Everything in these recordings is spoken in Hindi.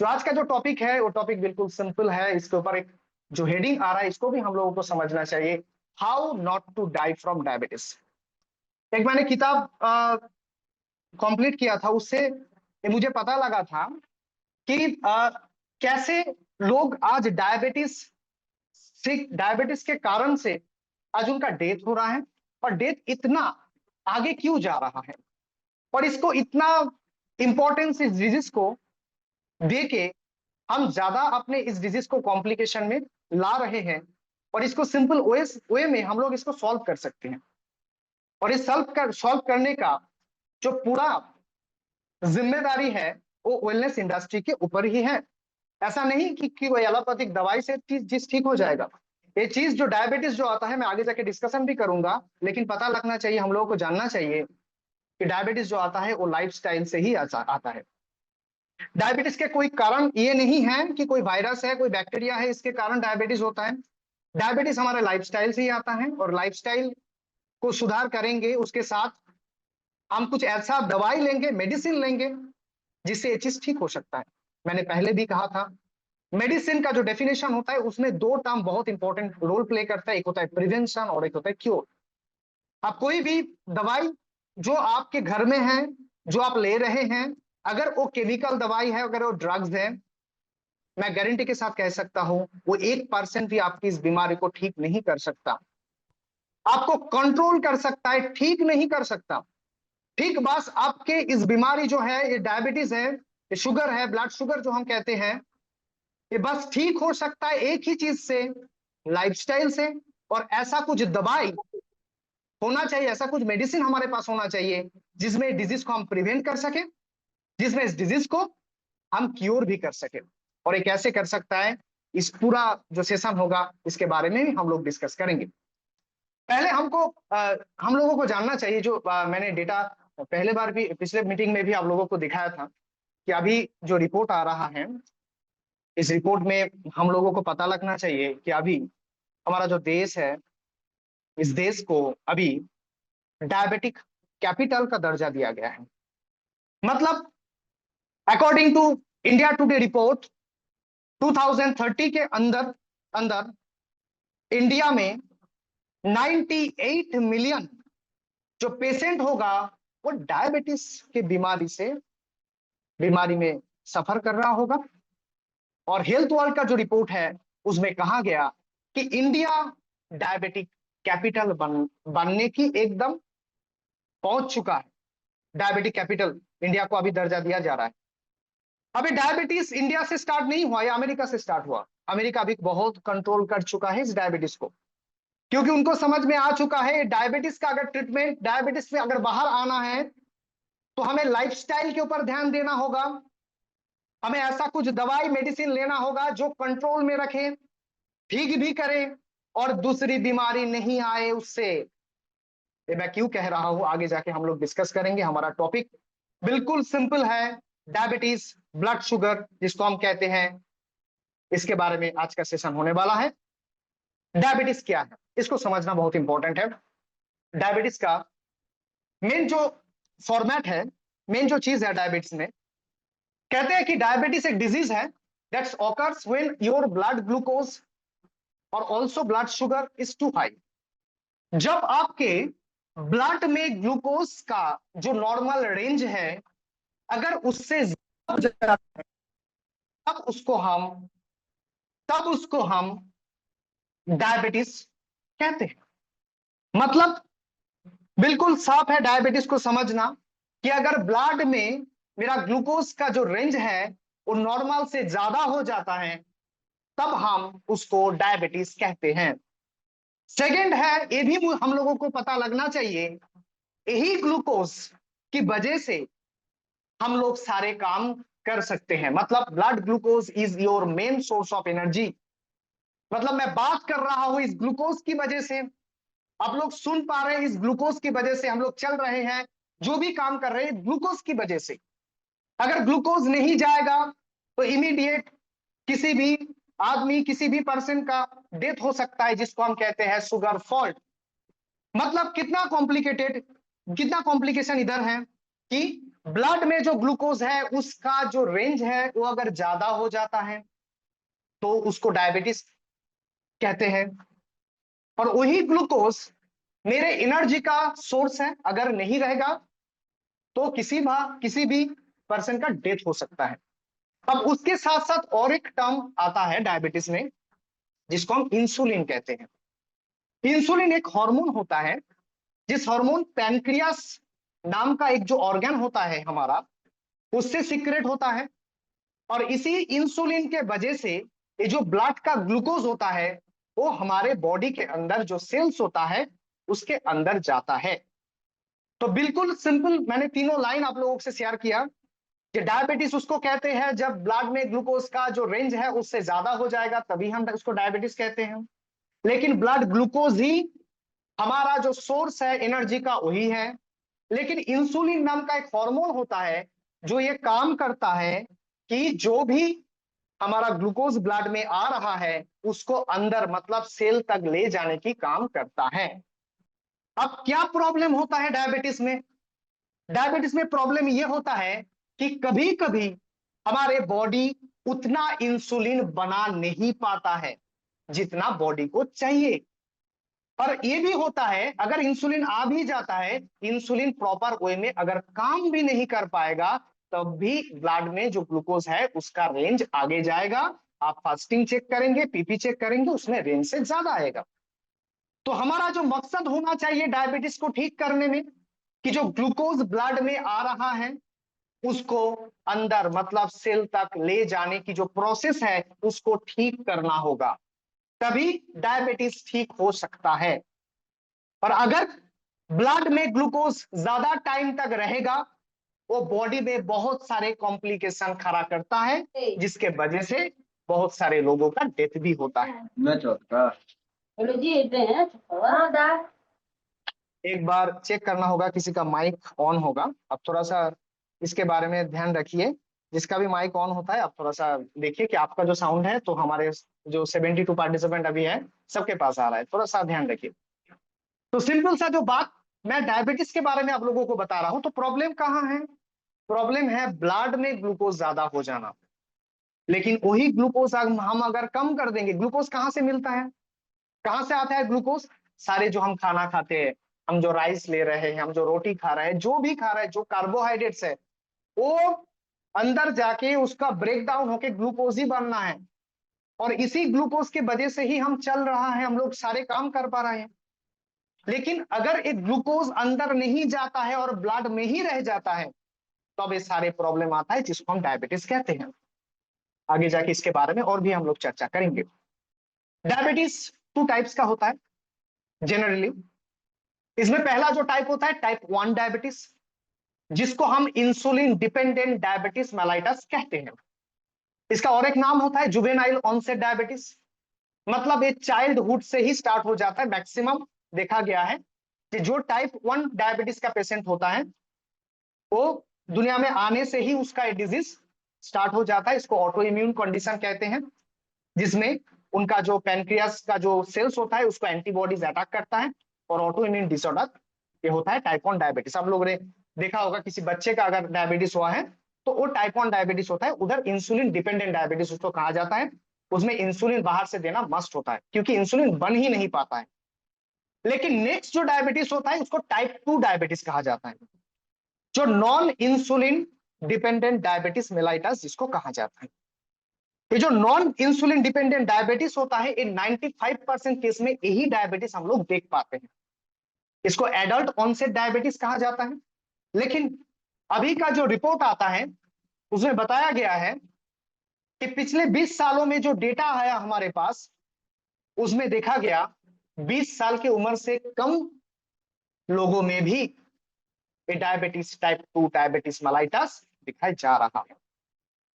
तो आज का जो टॉपिक है वो टॉपिक बिल्कुल सिंपल है। इसके ऊपर एक जो हेडिंग आ रहा है इसको भी हम लोगों को समझना चाहिए, how not to die from diabetes. एक मैंने किताब कंप्लीट किया था, उससे ये मुझे पता लगा था कि कैसे लोग आज डायबिटीज के कारण से आज उनका डेथ हो रहा है, और डेथ इतना आगे क्यों जा रहा है, और इसको इतना इंपॉर्टेंस इस डिजीज को दे के हम ज्यादा अपने इस डिजीज को कॉम्प्लिकेशन में ला रहे हैं, और इसको सिंपल वे में हम लोग इसको सॉल्व कर सकते हैं। और इस सॉल्व करने का जो पूरा जिम्मेदारी है वो वेलनेस इंडस्ट्री के ऊपर ही है। ऐसा नहीं कि कोई एलोपैथिक दवाई से चीज ठीक हो जाएगा। ये चीज जो डायबिटीज जो आता है, मैं आगे जाके डिस्कशन भी करूंगा, लेकिन पता लगना चाहिए, हम लोगों को जानना चाहिए कि डायबिटीज जो आता है वो लाइफस्टाइल से ही आता है। डायबिटीज के कोई कारण ये नहीं है कि कोई वायरस है, कोई बैक्टीरिया है, इसके कारण डायबिटीज होता है। डायबिटीज हमारे लाइफस्टाइल से ही आता है, और लाइफस्टाइल को सुधार करेंगे, उसके साथ हम कुछ ऐसा दवाई लेंगे, मेडिसिन लेंगे, जिससे ये चीज ठीक हो सकता है। मैंने पहले भी कहा था, मेडिसिन का जो डेफिनेशन होता है उसमें दो टर्म बहुत इंपॉर्टेंट रोल प्ले करता है, एक होता है प्रिवेंशन और एक होता है क्योर। आप कोई भी दवाई जो आपके घर में है, जो आप ले रहे हैं, अगर वो केमिकल दवाई है, अगर वो ड्रग्स है, मैं गारंटी के साथ कह सकता हूं वो 1% भी आपकी इस बीमारी को ठीक नहीं कर सकता। आपको कंट्रोल कर सकता है, ठीक नहीं कर सकता। ठीक, बस आपके इस बीमारी जो है, ये डायबिटीज है, ये शुगर है, ब्लड शुगर जो हम कहते हैं, ये बस ठीक हो सकता है एक ही चीज से, लाइफस्टाइल से। और ऐसा कुछ दवाई होना चाहिए, ऐसा कुछ मेडिसिन हमारे पास होना चाहिए जिसमें डिजीज को हम प्रिवेंट कर सके, जिसमें इस डिजीज को हम क्योर भी कर सके। और ये कैसे कर सकता है, इस पूरा जो सेशन होगा इसके बारे में भी हम लोग डिस्कस करेंगे। पहले हम लोगों को जानना चाहिए, जो मैंने डेटा पहले बार भी पिछले मीटिंग में भी आप लोगों को दिखाया था, कि अभी जो रिपोर्ट आ रहा है, इस रिपोर्ट में हम लोगों को पता लगना चाहिए कि अभी हमारा जो देश है, इस देश को अभी डायबिटिक कैपिटल का दर्जा दिया गया है। मतलब according to India Today report, 2030 के अंदर अंदर इंडिया में 98 मिलियन जो पेशेंट होगा वो डायबिटीज के बीमारी में सफर कर रहा होगा। और हेल्थ वर्ल्ड का जो रिपोर्ट है उसमें कहा गया कि इंडिया डायबिटिक कैपिटल बनने की एकदम पहुंच चुका है। डायबिटिक कैपिटल इंडिया को अभी दर्जा दिया जा रहा है। अभी डायबिटीज इंडिया से स्टार्ट नहीं हुआ, या अमेरिका से स्टार्ट हुआ। अमेरिका अभी बहुत कंट्रोल कर चुका है इस डायबिटीज को, क्योंकि उनको समझ में आ चुका है डायबिटीज का अगर ट्रीटमेंट, डायबिटीज से अगर बाहर आना है तो हमें लाइफस्टाइल के ऊपर ध्यान देना होगा, हमें ऐसा कुछ दवाई मेडिसिन लेना होगा जो कंट्रोल में रखे, ठीक भी करे, और दूसरी बीमारी नहीं आए उससे। ये मैं क्यों कह रहा हूं आगे जाके हम लोग डिस्कस करेंगे। हमारा टॉपिक बिल्कुल सिंपल है, डायबिटीज, ब्लड शुगर जिसको हम कहते हैं, इसके बारे में आज का सेशन होने वाला है। डायबिटीज क्या है इसको समझना बहुत इंपॉर्टेंट है। डायबिटीज का मेन जो फॉर्मेट है, मेन जो चीज है डायबिटीज में, कहते हैं कि डायबिटीज एक डिजीज है that's occurs when your blood glucose और also blood sugar is too high. जब आपके ब्लड में ग्लूकोज का जो नॉर्मल रेंज है अगर उससे ज्यादा हो जाता है, तब उसको हम डायबिटीज कहते हैं। मतलब बिल्कुल साफ है डायबिटीज को समझना, कि अगर ब्लड में मेरा ग्लूकोज का जो रेंज है वो नॉर्मल से ज्यादा हो जाता है, तब हम उसको डायबिटीज कहते हैं। सेकंड है, ये भी हम लोगों को पता लगना चाहिए, यही ग्लूकोज की वजह से हम लोग सारे काम कर सकते हैं। मतलब blood glucose is your main source of energy. मतलब मैं बात कर रहा हूं इस ग्लूकोज की वजह से, आप लोग सुन पा रहे हैं, इस ग्लूकोज की वजह से हम लोग चल रहे हैं, जो भी काम कर रहे हैं ग्लूकोज की वजह से। अगर ग्लूकोज नहीं जाएगा तो इमीडिएट किसी भी आदमी, किसी भी पर्सन का डेथ हो सकता है, जिसको हम कहते हैं शुगर फॉल्ट। मतलब कितना कॉम्प्लिकेटेड, कितना कॉम्प्लिकेशन इधर है कि ब्लड में जो ग्लूकोज है उसका जो रेंज है वो अगर ज्यादा हो जाता है तो उसको डायबिटीज कहते हैं। और वही ग्लूकोज मेरे एनर्जी का सोर्स है, अगर नहीं रहेगा तो किसी भी पर्सन का डेथ हो सकता है। अब उसके साथ साथ और एक टर्म आता है डायबिटीज में जिसको हम इंसुलिन कहते हैं। इंसुलिन एक हार्मोन होता है, जिस हार्मोन पैनक्रियास नाम का एक जो ऑर्गन होता है हमारा, उससे सीक्रेट होता है। और इसी इंसुलिन के वजह से ये जो ब्लड का ग्लूकोज होता है वो हमारे बॉडी के अंदर जो सेल्स होता है उसके अंदर जाता है। तो बिल्कुल सिंपल मैंने तीनों लाइन आप लोगों से शेयर किया कि डायबिटीज उसको कहते हैं जब ब्लड में ग्लूकोज का जो रेंज है उससे ज्यादा हो जाएगा, तभी हम उसको डायबिटीज कहते हैं। लेकिन ब्लड ग्लूकोज ही हमारा जो सोर्स है एनर्जी का वही है। लेकिन इंसुलिन नाम का एक हार्मोन होता है जो ये काम करता है कि जो भी हमारा ग्लूकोज ब्लड में आ रहा है उसको अंदर मतलब सेल तक ले जाने की काम करता है। अब क्या प्रॉब्लम होता है डायबिटीज में? डायबिटीज में प्रॉब्लम यह होता है कि कभी कभी हमारे बॉडी उतना इंसुलिन बना नहीं पाता है जितना बॉडी को चाहिए। और ये भी होता है अगर इंसुलिन आ भी जाता है, इंसुलिन प्रॉपर वे में अगर काम भी नहीं कर पाएगा तब भी ब्लड में जो ग्लूकोज है उसका रेंज आगे जाएगा। आप फास्टिंग चेक करेंगे, पीपी चेक करेंगे, उसमें रेंज से ज्यादा आएगा। तो हमारा जो मकसद होना चाहिए डायबिटीज को ठीक करने में कि जो ग्लूकोज ब्लड में आ रहा है उसको अंदर मतलब सेल तक ले जाने की जो प्रोसेस है उसको ठीक करना होगा, तभी डायबिटीज ठीक हो सकता है। और अगर ब्लड में ग्लूकोज ज्यादा टाइम तक रहेगा वो बॉडी में बहुत सारे कॉम्प्लिकेशन खड़ा करता है जिसके वजह से बहुत सारे लोगों का डेथ भी होता है। एक बार चेक करना होगा किसी का माइक ऑन होगा, आप थोड़ा सा इसके बारे में ध्यान रखिए। जिसका भी माइक ऑन होता है आप थोड़ा सा देखिए कि आपका जो साउंड है तो हमारे जो 72 पार्टिसिपेंट अभी है सबके पास आ रहा है, थोड़ा सा ध्यान रखिए। तो सिंपल सा जो बात मैं डायबिटीज के बारे में आप लोगों को बता रहा हूं, तो प्रॉब्लम कहाँ है? प्रॉब्लम है ब्लड में ग्लूकोज ज्यादा हो जाना। लेकिन वही ग्लूकोज हम अगर कम कर देंगे, ग्लूकोज कहाँ से मिलता है, कहाँ से आता है ग्लूकोज? सारे जो हम खाना खाते हैं, हम जो राइस ले रहे हैं, हम जो रोटी खा रहे हैं, जो भी खा रहे हैं, जो कार्बोहाइड्रेट्स है वो अंदर जाके उसका ब्रेक डाउन होके ग्लूकोज ही बनना है। और इसी ग्लूकोज के वजह से ही हम चल रहा है, हम लोग सारे काम कर पा रहे हैं। लेकिन अगर एक ग्लूकोज अंदर नहीं जाता है और ब्लड में ही रह जाता है तब तो ये सारे प्रॉब्लम आता है जिसको हम डायबिटीज कहते हैं। आगे जाके इसके बारे में और भी हम लोग चर्चा करेंगे। डायबिटीज टू टाइप्स का होता है जनरली। इसमें पहला जो टाइप होता है टाइप 1 डायबिटीज, जिसको हम इंसुलिन डिपेंडेंट डायबिटीज मेलाइटस कहते हैं। इसका और एक नाम होता है जुवेनाइल ऑनसेट डायबिटीज, मतलब ये चाइल्डहुड से ही स्टार्ट हो जाता है। मैक्सिमम देखा गया है कि जो टाइप 1 डायबिटीज का पेशेंट होता है वो दुनिया में आने से ही उसका डिजीज स्टार्ट हो जाता है। इसको ऑटो इम्यून कंडीशन कहते हैं, जिसमें उनका जो पैनक्रियास का जो सेल्स होता है उसको एंटीबॉडीज अटैक करता है और ऑटो इम्यून डिसऑर्डर ये होता है टाइप 1 डायबिटीज। आप लोगों ने देखा होगा किसी बच्चे का अगर डायबिटीज हुआ है तो वो टाइप 1 डायबिटीज होता है। उधर इंसुलिन डिपेंडेंट डायबिटीज उसको कहा जाता है, उसमें इंसुलिन बाहर से देना मस्ट होता है क्योंकि इंसुलिन बन ही नहीं पाता है। लेकिन नेक्स्ट जो डायबिटीज होता है उसको टाइप 2 डायबिटीज कहा जाता है, जो non insulin dependent diabetes mellitus जिसको कहा जाता है। ये जो नॉन इंसुलिन डिपेंडेंट डायबिटीज होता है इन 95% केस में यही डायबिटीज हम लोग देख पाते हैं। इसको एडल्ट ऑनसेट डायबिटीज कहा जाता है। लेकिन अभी का जो रिपोर्ट आता है उसमें बताया गया है कि पिछले 20 सालों में जो डेटा आया हमारे पास उसमें देखा गया 20 साल की उम्र से कम लोगों में भी ये डायबिटीज टाइप 2 डायबिटीज मेलाइटस दिखाई जा रहा है।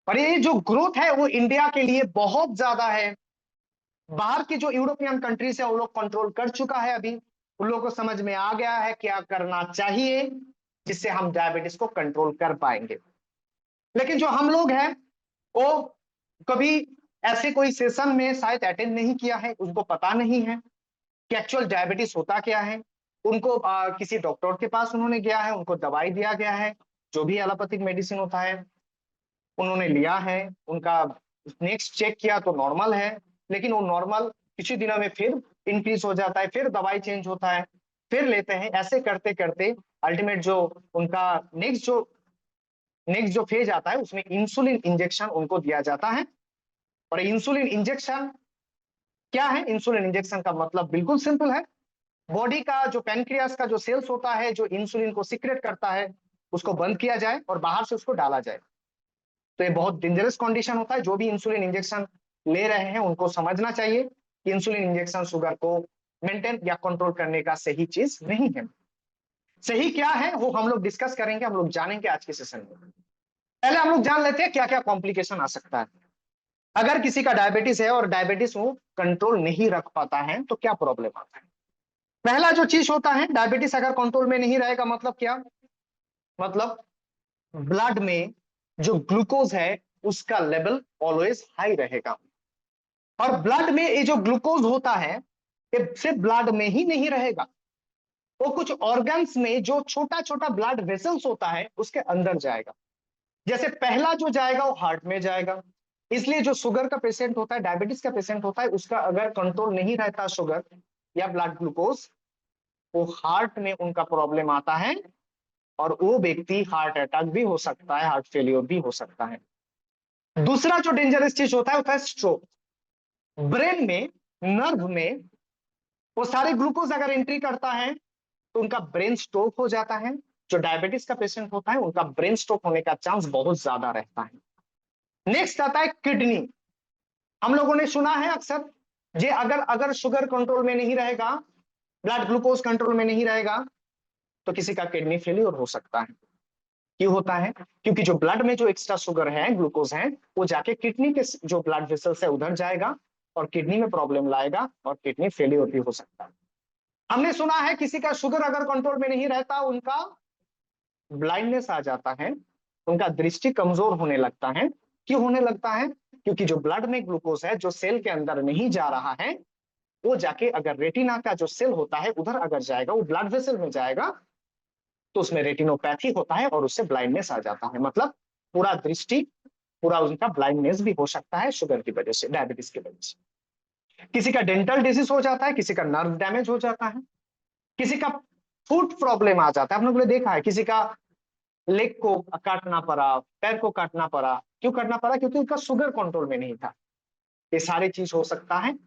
और ये जो ग्रोथ है वो इंडिया के लिए बहुत ज्यादा है। बाहर की जो यूरोपियन कंट्रीज है वो लोग कंट्रोल कर चुका है, अभी उन लोगों को समझ में आ गया है क्या करना चाहिए जिससे हम डायबिटीज को कंट्रोल कर पाएंगे। लेकिन जो हम लोग हैं वो कभी ऐसे कोई सेशन में शायद अटेंड नहीं किया है, उनको पता नहीं है कि एक्चुअल डायबिटीज होता क्या है। उनको किसी डॉक्टर के पास उन्होंने गया है, उनको दवाई दिया गया है, जो भी एलोपैथिक मेडिसिन होता है उन्होंने लिया है, उनका नेक्स्ट चेक किया तो नॉर्मल है, लेकिन वो नॉर्मल कुछ दिनों में फिर इंक्रीज हो जाता है, फिर दवाई चेंज होता है, फिर लेते हैं, ऐसे करते करते अल्टीमेट जो उनका नेक्स्ट जो फेज आता है उसमें इंसुलिन इंजेक्शन उनको दिया जाता है। और इंसुलिन इंजेक्शन क्या है? इंसुलिन इंजेक्शन का मतलब बिल्कुल सिंपल है, बॉडी का जो पैनक्रियास का जो सेल्स होता है जो इंसुलिन को सीक्रेट करता है उसको बंद किया जाए और बाहर से उसको डाला जाए। तो ये बहुत डेंजरस कंडीशन होता है, जो भी इंसुलिन इंजेक्शन ले रहे हैं उनको समझना चाहिए कि इंसुलिन इंजेक्शन शुगर को मेंटेन या कंट्रोल करने का सही चीज नहीं है। सही क्या है वो हम लोग डिस्कस करेंगे, हम लोग जानेंगे आज के सेशन में। पहले हम लोग जान लेते हैं क्या क्या कॉम्प्लिकेशन आ सकता है अगर किसी का डायबिटीज है और डायबिटीज वो कंट्रोल नहीं रख पाता है तो क्या प्रॉब्लम आता है। पहला जो चीज होता है, डायबिटीज अगर कंट्रोल में नहीं रहेगा मतलब क्या? मतलब ब्लड में जो ग्लूकोज है उसका लेवल ऑलवेज हाई रहेगा। और ब्लड में ये जो ग्लूकोज होता है ये सिर्फ ब्लड में ही नहीं रहेगा, वो कुछ ऑर्गन्स में जो छोटा छोटा ब्लड वेसल्स होता है उसके अंदर जाएगा। जैसे पहला जो जाएगा वो हार्ट में जाएगा। इसलिए जो शुगर का पेशेंट होता है, डायबिटीज का पेशेंट होता है, उसका अगर कंट्रोल नहीं रहता शुगर या ब्लड ग्लूकोज, वो हार्ट में उनका प्रॉब्लम आता है और वो व्यक्ति हार्ट अटैक भी हो सकता है, हार्ट फेलियर भी हो सकता है। दूसरा जो डेंजरस चीज होता है स्ट्रोक। ब्रेन में, नर्व में वो सारे ग्लूकोज अगर एंट्री करता है तो उनका ब्रेन स्ट्रोक हो जाता है। जो डायबिटीज का पेशेंट होता है उनका ब्रेन स्ट्रोक होने का चांस बहुत ज्यादा रहता है। नेक्स्ट आता है किडनी। हम लोगों ने सुना है अक्सर, जे अगर अगर शुगर कंट्रोल में नहीं रहेगा, ब्लड ग्लूकोज कंट्रोल में नहीं रहेगा तो किसी का किडनी फेलियर हो सकता है। क्यों होता है? क्योंकि जो ब्लड में जो एक्स्ट्रा शुगर है, ग्लूकोज है, वो जाके किडनी के जो ब्लड वेसल्स है उधर जाएगा और किडनी में प्रॉब्लम लाएगा और किडनी फेलियर भी हो सकता है। हमने सुना है किसी का शुगर अगर कंट्रोल में नहीं रहता उनका ब्लाइंडनेस आ जाता है, उनका दृष्टि कमजोर होने लगता है। क्यों होने लगता है? क्योंकि जो ब्लड में ग्लूकोज है जो सेल के अंदर नहीं जा रहा है, वो जाके अगर रेटिना का जो सेल होता है उधर अगर जाएगा, वो ब्लड वेसल में जाएगा तो उसमें रेटिनोपैथी होता है और उससे ब्लाइंडनेस आ जाता है। मतलब पूरा दृष्टि, पूरा उनका ब्लाइंडनेस भी हो सकता है शुगर की वजह से, डायबिटीज की वजह से। किसी का डेंटल डिजीज हो जाता है, किसी का नर्व डैमेज हो जाता है, किसी का फुट प्रॉब्लम आ जाता है। आप लोगों ने देखा है किसी का लेग को काटना पड़ा, पैर को काटना पड़ा। क्यों काटना पड़ा? क्योंकि उनका शुगर कंट्रोल में नहीं था। ये सारी चीज हो सकता है,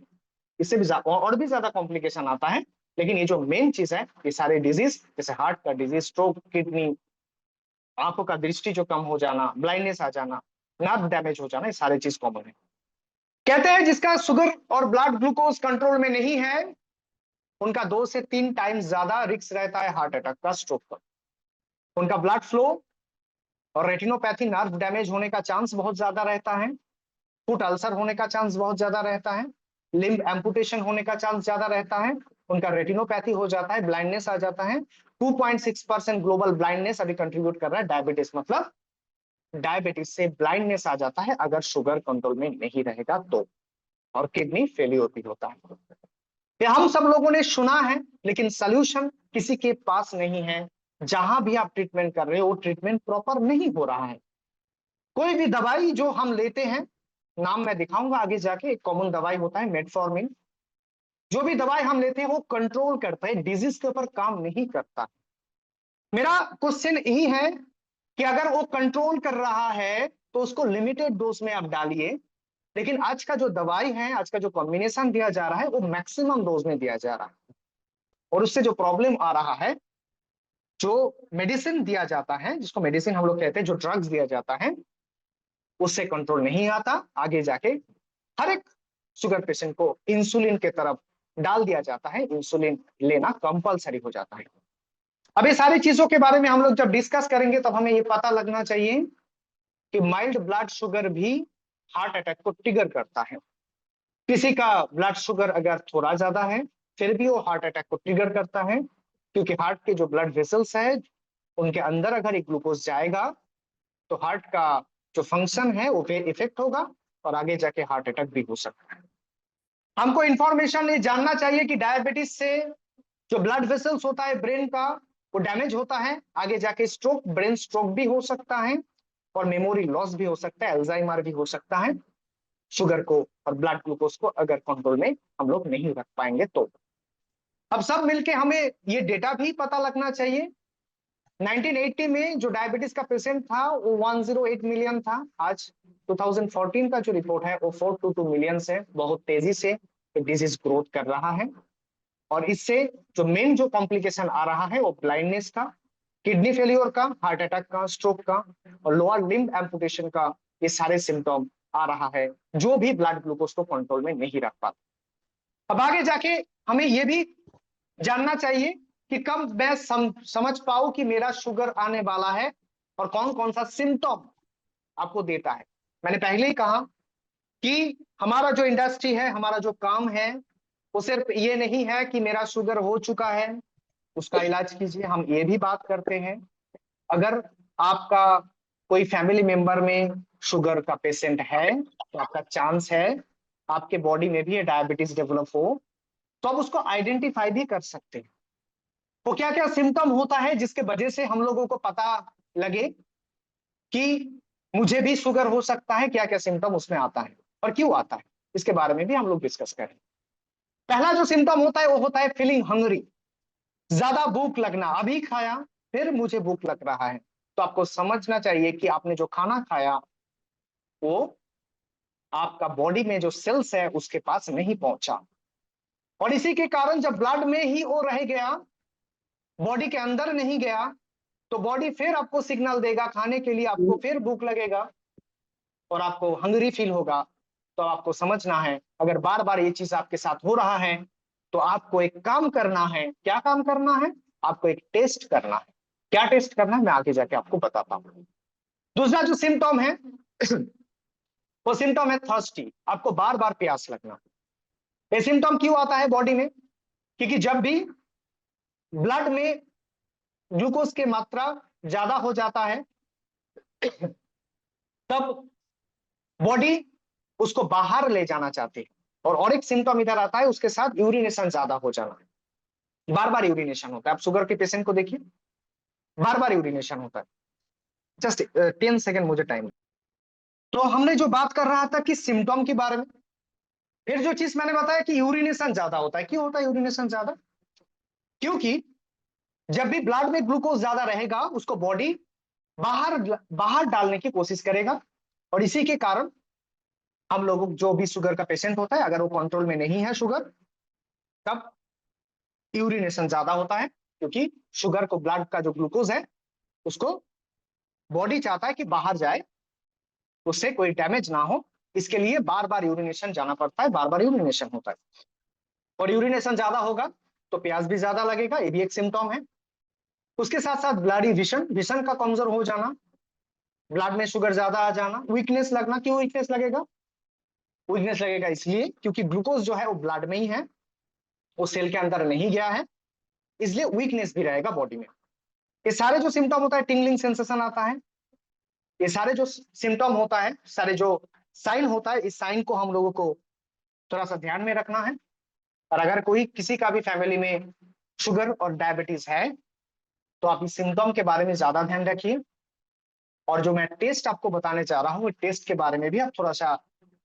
इससे भी और भी ज्यादा कॉम्प्लिकेशन आता है। लेकिन ये जो मेन चीज है, ये सारे डिजीज जैसे हार्ट का डिजीज, स्ट्रोक, किडनी, आंखों का दृष्टि जो कम हो जाना, ब्लाइंडनेस आ जाना, नर्व डैमेज हो जाना, ये सारे चीज कॉमन है। कहते हैं जिसका शुगर और ब्लड ग्लूकोज कंट्रोल में नहीं है उनका 2 से 3 टाइम्स ज्यादा रिस्क रहता है हार्ट अटैक का, स्ट्रोक का। उनका ब्लड फ्लो और रेटिनोपैथी, नर्व डैमेज होने का चांस बहुत ज्यादा रहता है, फुट अल्सर होने का चांस बहुत ज्यादा रहता है, लिम्ब एम्पुटेशन होने का चांस ज्यादा रहता है, उनका रेटिनोपैथी हो जाता है, ब्लाइंडनेस आ जाता है। 2.6% ग्लोबल ब्लाइंडनेस अभी कंट्रीब्यूट कर रहा है डायबिटीज, मतलब डायबिटीज से ब्लाइंडनेस आ जाता है अगर शुगर कंट्रोल में नहीं रहेगा तो। और किडनी फेलियर भी होता है। ये हम सब लोगों ने सुना है, लेकिन सोल्यूशन किसी के पास नहीं है। जहां भी आप ट्रीटमेंट कर रहे हो वो ट्रीटमेंट प्रॉपर नहीं हो रहा है। कोई भी दवाई जो हम लेते हैं, नाम मैं दिखाऊंगा आगे जाके, एक कॉमन दवाई होता है मेटफॉर्मिन। जो भी दवाई हम लेते हैं वो कंट्रोल करता है, डिजीज के ऊपर काम नहीं करता। मेरा क्वेश्चन यही है कि अगर वो कंट्रोल कर रहा है तो उसको लिमिटेड डोज में आप डालिए। लेकिन आज का जो दवाई है, आज का जो कॉम्बिनेशन दिया जा रहा है वो मैक्सिमम डोज में दिया जा रहा है। और उससे जो प्रॉब्लम आ रहा है, जो मेडिसिन दिया जाता है, जिसको मेडिसिन हम लोग कहते हैं, जो ड्रग्स दिया जाता है, उससे कंट्रोल नहीं आता। आगे जाके हर एक शुगर पेशेंट को इंसुलिन के तरफ डाल दिया जाता है, इंसुलिन लेना कंपलसरी हो जाता है। अब ये सारी चीजों के बारे में हम लोग जब डिस्कस करेंगे तब हमें ये पता लगना चाहिए कि माइल्ड ब्लड शुगर भी हार्ट अटैक को ट्रिगर करता है। किसी का ब्लड शुगर अगर थोड़ा ज्यादा है फिर भी वो हार्ट अटैक को ट्रिगर करता है, क्योंकि हार्ट के जो ब्लड वेसल्स है उनके अंदर अगर एक ग्लूकोज जाएगा तो हार्ट का जो फंक्शन है वो पे इफेक्ट होगा और आगे जाके हार्ट अटैक भी हो सकता है। हमको इंफॉर्मेशन ये जानना चाहिए कि डायबिटीज से जो ब्लड वेसल्स होता है ब्रेन का, वो डैमेज होता है, आगे जाके स्ट्रोक, ब्रेन स्ट्रोक भी हो सकता है और मेमोरी लॉस भी हो सकता है, अल्जाइमर भी हो सकता है, शुगर को और ब्लड ग्लूकोज को अगर कंट्रोल में हम लोग नहीं रख पाएंगे तो। अब सब मिलके हमें ये डेटा भी पता लगना चाहिए। 1980 में जो डायबिटीज का पेशेंट था वो 108 मिलियन था। आज 2014 का जो रिपोर्ट है वो 422 मिलियन है। बहुत तेजी से डिजीज ग्रोथ कर रहा है और इससे जो मेन जो कॉम्प्लिकेशन आ रहा है वो ब्लाइंडनेस का, किडनी फेलियर का, हार्ट अटैक का, स्ट्रोक का और लोअर लिम्ब एम्पुटेशन का, ये सारे सिम्टम आ रहा है जो भी ब्लड ग्लूकोज को कंट्रोल में नहीं रख पाता। अब आगे जाके हमें ये भी जानना चाहिए कि कब मैं समझ पाऊं कि मेरा शुगर आने वाला है और कौन कौन सा सिम्टम आपको देता है। मैंने पहले ही कहा कि हमारा जो इंडस्ट्री है, हमारा जो काम है, वो सिर्फ ये नहीं है कि मेरा शुगर हो चुका है उसका इलाज कीजिए। हम ये भी बात करते हैं अगर आपका कोई फैमिली मेंबर में शुगर का पेशेंट है तो आपका चांस है आपके बॉडी में भी ये डायबिटीज डेवलप हो, तो आप उसको आइडेंटिफाई भी कर सकते हैं। तो क्या क्या सिम्टम होता है जिसके वजह से हम लोगों को पता लगे कि मुझे भी शुगर हो सकता है, क्या क्या सिम्टम उसमें आता है और क्यों आता है, इसके बारे में भी हम लोग डिस्कस करें। पहला जो सिम्टम होता है वो होता है फीलिंग हंग्री, ज्यादा भूख लगना। अभी खाया फिर मुझे भूख लग रहा है, तो आपको समझना चाहिए कि आपने जो खाना खाया वो आपका बॉडी में जो सेल्स है उसके पास नहीं पहुंचा और इसी के कारण जब ब्लड में ही वो रह गया, बॉडी के अंदर नहीं गया, तो बॉडी फिर आपको सिग्नल देगा खाने के लिए, आपको फिर भूख लगेगा और आपको हंग्री फील होगा। तो आपको समझना है अगर बार बार ये चीज आपके साथ हो रहा है तो आपको एक काम करना है। क्या काम करना है? आपको एक टेस्ट करना है। क्या टेस्ट करना है मैं आगे जाके आपको बताता हूँ। दूसरा जो सिम्टम है वो सिम्टम है थर्स्टी, आपको बार बार प्यास लगना। ये सिम्टम क्यों आता है बॉडी में? क्योंकि जब भी ब्लड में ग्लूकोज की मात्रा ज्यादा हो जाता है तब बॉडी उसको बाहर ले जाना चाहती है। और एक सिम्टम इधर आता है उसके साथ, यूरिनेशन ज्यादा हो जाना, बार बार यूरिनेशन होता है। आप शुगर के पेशेंट को देखिए, बार बार यूरिनेशन होता है। जस्ट 10 सेकेंड मुझे टाइम। तो हमने जो बात कर रहा था कि सिम्टम के बारे में, फिर जो चीज मैंने बताया कि यूरिनेशन ज्यादा होता है। क्यों होता है यूरिनेशन ज्यादा? क्योंकि जब भी ब्लड में ग्लूकोज ज्यादा रहेगा उसको बॉडी बाहर बाहर डालने की कोशिश करेगा और इसी के कारण हम लोग जो भी शुगर का पेशेंट होता है अगर वो कंट्रोल में नहीं है शुगर, तब यूरिनेशन ज्यादा होता है क्योंकि शुगर को, ब्लड का जो ग्लूकोज है उसको बॉडी चाहता है कि बाहर जाए, उससे कोई डैमेज ना हो, इसके लिए बार बार यूरिनेशन जाना पड़ता है, बार बार यूरिनेशन होता है। और यूरिनेशन ज्यादा होगा तो प्यास भी ज्यादा लगेगा, ये भी एक सिम्टम है। उसके साथ साथ ब्लडी विशन, विशन का कमजोर हो जाना, ब्लड में शुगर ज्यादा आ जाना, वीकनेस लगना। क्यों वीकनेस लगेगा? वीकनेस लगेगा इसलिए क्योंकि ग्लूकोज जो है वो ब्लड में ही है, वो सेल के अंदर नहीं गया है, इसलिए वीकनेस भी रहेगा बॉडी में। ये सारे जो सिम्टम होता है, टिंगलिंग सेंसेशन आता है, ये सारे जो सिम्टम होता है, सारे जो साइन होता है, इस साइन को हम लोगों को थोड़ा सा ध्यान में रखना है। और अगर कोई किसी का भी फैमिली में शुगर और डायबिटीज है तो आप इस सिम्टम के बारे में ज्यादा ध्यान रखिए। और जो मैं टेस्ट आपको बताने चाह रहा हूँ, टेस्ट के बारे में भी आप थोड़ा सा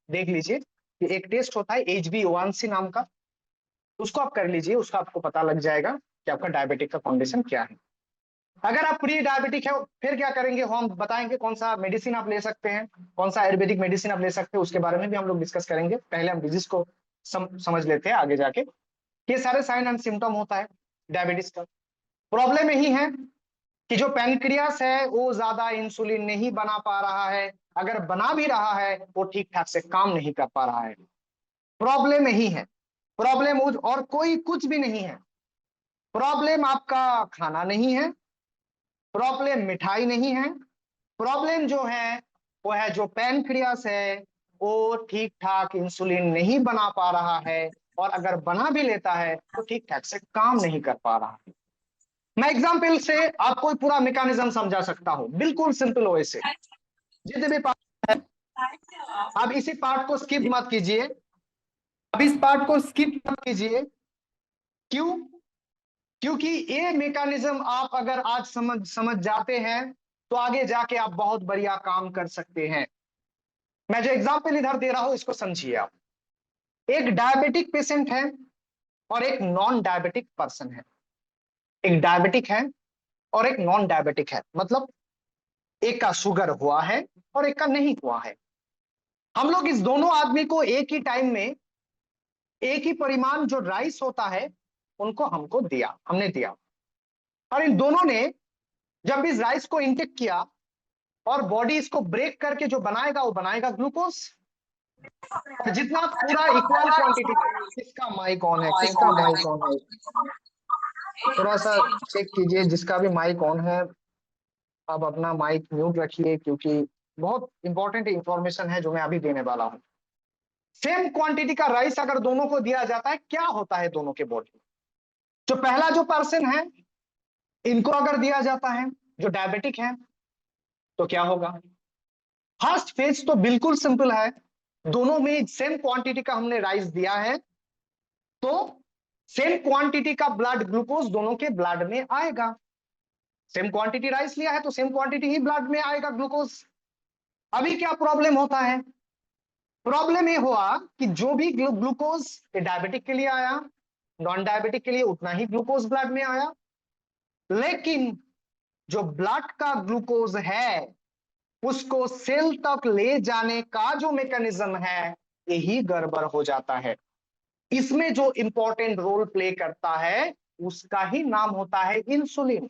देख लीजिए कि एक टेस्ट होता है HbA1c नाम का, उसको आप कर लीजिए, उसका आपको पता लग जाएगा कि आपका डायबिटिक का कंडीशन क्या है। अगर आप प्री डायबिटिक है फिर क्या करेंगे, हम बताएंगे कौन सा मेडिसिन आप ले सकते हैं, कौन सा आयुर्वेदिक मेडिसिन आप ले सकते हैं, उसके बारे में भी हम लोग डिस्कस करेंगे। पहले हम डिजीज को समझ लेते हैं आगे जाके। ये सारे साइन एंड सिम्टम होता है डायबिटीज का। प्रॉब्लम यही है कि जो पैनक्रियास है वो ज्यादा इंसुलिन नहीं बना पा रहा है, अगर बना भी रहा है वो ठीक ठाक से काम नहीं कर पा रहा है। प्रॉब्लम यही है, प्रॉब्लम और कोई कुछ भी नहीं है। प्रॉब्लम आपका खाना नहीं है, प्रॉब्लम मिठाई नहीं है, प्रॉब्लम जो है वो है जो पैनक्रियास है वो ठीक ठाक इंसुलिन नहीं बना पा रहा है, और अगर बना भी लेता है तो ठीक ठाक से काम नहीं कर पा रहा है। मैं एग्जाम्पल से आपको पूरा मैकेनिज्म समझा सकता हूँ, बिल्कुल सिंपल वे से। जितने भी पार्ट है आप इसी पार्ट को स्किप मत कीजिए, अब इस पार्ट को स्किप मत कीजिए। क्यों? क्योंकि ये मैकेनिज्म आप अगर आज समझ जाते हैं तो आगे जाके आप बहुत बढ़िया काम कर सकते हैं। मैं जो एग्जाम्पल इधर दे रहा हूं इसको समझिए आप। एक डायबिटिक पेशेंट है और एक नॉन डायबिटिक पर्सन है। एक डायबिटिक है और एक नॉन डायबिटिक है, मतलब एक का शुगर हुआ है और एक का नहीं हुआ है। हम लोग इस दोनों आदमी को एक ही टाइम में एक ही परिमाण जो राइस होता है उनको हमने दिया, और इन दोनों ने जब इस राइस को इंटेक किया और बॉडी इसको ब्रेक करके जो बनाएगा वो बनाएगा ग्लूकोज। और जितना पूरा इक्वल क्वांटिटी, किसका माइक ऑन है, किसका माइक ऑन है, थोड़ा सा चेक कीजिए जिसका भी माइक ऑन है। आप अपना माइक म्यूट रखिए क्योंकि बहुत इंपॉर्टेंट इंफॉर्मेशन है जो मैं अभी देने वाला हूं। सेम क्वांटिटी का राइस अगर दोनों को दिया जाता है क्या होता है दोनों के बॉडी में। जो पहला जो पर्सन है इनको अगर दिया जाता है जो डायबिटिक है तो क्या होगा। फर्स्ट फेज तो बिल्कुल सिंपल है, दोनों में सेम क्वांटिटी का हमने राइस दिया है तो सेम क्वांटिटी का ब्लड ग्लूकोज दोनों के ब्लड में आएगा। सेम क्वांटिटी राइस लिया है तो सेम क्वांटिटी ही ब्लड में आएगा ग्लूकोज। अभी क्या प्रॉब्लम होता है, प्रॉब्लम ये हुआ कि जो भी ग्लूकोज डायबिटिक के लिए आया, नॉन डायबिटिक के लिए उतना ही ग्लूकोज ब्लड में आया, लेकिन जो ब्लड का ग्लूकोज है उसको सेल तक ले जाने का जो मैकेनिज्म है यही गड़बड़ हो जाता है। इसमें जो इंपॉर्टेंट रोल प्ले करता है उसका ही नाम होता है इंसुलिन।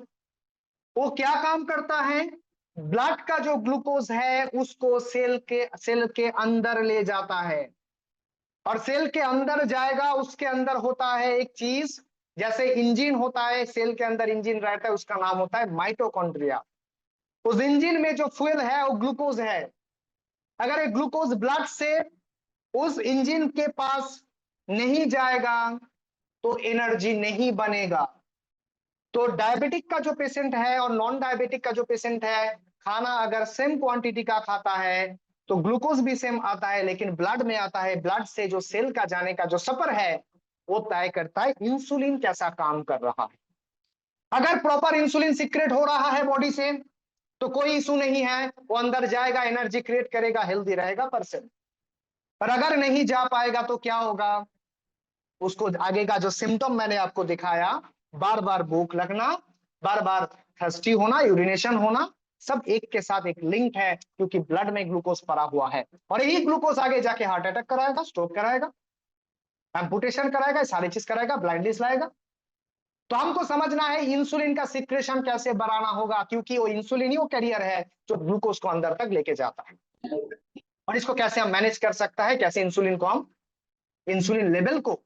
वो क्या काम करता है, ब्लड का जो ग्लूकोज है उसको सेल के अंदर ले जाता है, और सेल के अंदर जाएगा उसके अंदर होता है एक चीज, जैसे इंजन होता है सेल के अंदर इंजन रहता है उसका नाम होता है माइटोकॉन्ड्रिया। उस इंजन में जो फ्यूल है वो ग्लूकोज है। अगर ये ग्लूकोज ब्लड से उस इंजन के पास नहीं जाएगा तो एनर्जी नहीं बनेगा। तो डायबिटिक का जो पेशेंट है और नॉन डायबिटिक का जो पेशेंट है, खाना अगर सेम क्वांटिटी का खाता है तो ग्लूकोज भी सेम आता है लेकिन ब्लड में आता है, ब्लड से जो सेल का जाने का जो सफर है वो तय करता है इंसुलिन कैसा काम कर रहा है। अगर प्रॉपर इंसुलिन सीक्रेट हो रहा है बॉडी से तो कोई इशू नहीं है, वो अंदर जाएगा एनर्जी क्रिएट करेगा, हेल्दी रहेगा पर्सन। पर अगर नहीं जा पाएगा तो क्या होगा, उसको आगे का जो सिम्टम मैंने आपको दिखाया, बार बार भूख लगना, बार बार थर्स्टी होना, यूरिनेशन होना, सब एक के साथ एक लिंक है क्योंकि ब्लड में ग्लूकोज पड़ा हुआ है। और यही ग्लूकोज आगे जाके हार्ट अटैक कराएगा, स्ट्रोक कराएगा, एम्पुटेशन कराएगा, सारी चीज कराएगा, ब्लाइंडनेस लाएगा। तो हमको समझना है इंसुलिन का सिक्रेशन कैसे बढ़ाना होगा, क्योंकि वो इंसुलिन ही वो कैरियर है जो ग्लूकोज को अंदर तक लेके जाता है। और इसको कैसे हम मैनेज कर सकता है, कैसे इंसुलिन को हम इंसुलिन लेवल को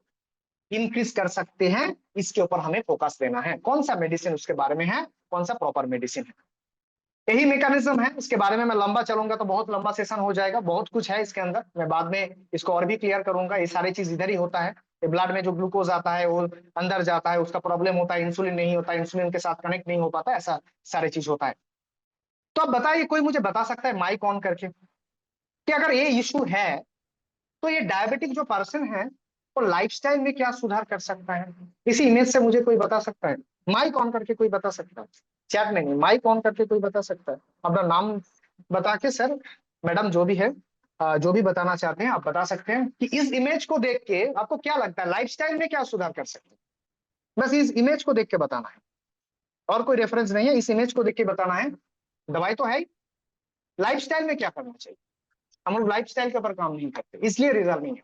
इंक्रीज कर सकते हैं, इसके ऊपर हमें फोकस देना है। कौन सा मेडिसिन उसके बारे में है, कौन सा प्रॉपर मेडिसिन है, यही मैकेनिज्म है। इसके बारे में मैं लंबा चलूंगा तो बहुत लंबा सेशन हो जाएगा, बहुत कुछ है इसके अंदर, मैं बाद में इसको और भी क्लियर करूंगा। ये सारी चीज इधर ही होता है, ब्लड में जो ग्लूकोज आता है वो अंदर जाता है, उसका प्रॉब्लम होता है, इंसुलिन नहीं होता, इंसुलिन के साथ कनेक्ट नहीं हो पाता, ऐसा सारी चीज होता है। तो अब बताइए, कोई मुझे बता सकता है माइक ऑन करके कि अगर ये इशू है तो ये डायबिटिक जो पर्सन है वो लाइफस्टाइल में क्या सुधार कर सकता है। इसी इमेज से मुझे कोई बता सकता है, माइक ऑन करके कोई बता सकता है, चैट में नहीं, माइक ऑन करके कोई बता सकता है, अपना नाम बता के सर मैडम जो भी है, जो भी बताना चाहते हैं आप बता सकते हैं कि इस इमेज को देख के आपको क्या लगता है लाइफस्टाइल में क्या सुधार कर सकते हैं। बस इस इमेज को देख के बताना है, और कोई रेफरेंस नहीं है, इस इमेज को देख के बताना है। दवाई तो है, लाइफस्टाइल में क्या करना चाहिए। हम लोग लाइफस्टाइल के ऊपर काम नहीं करते इसलिए रिजल्ट नहीं है।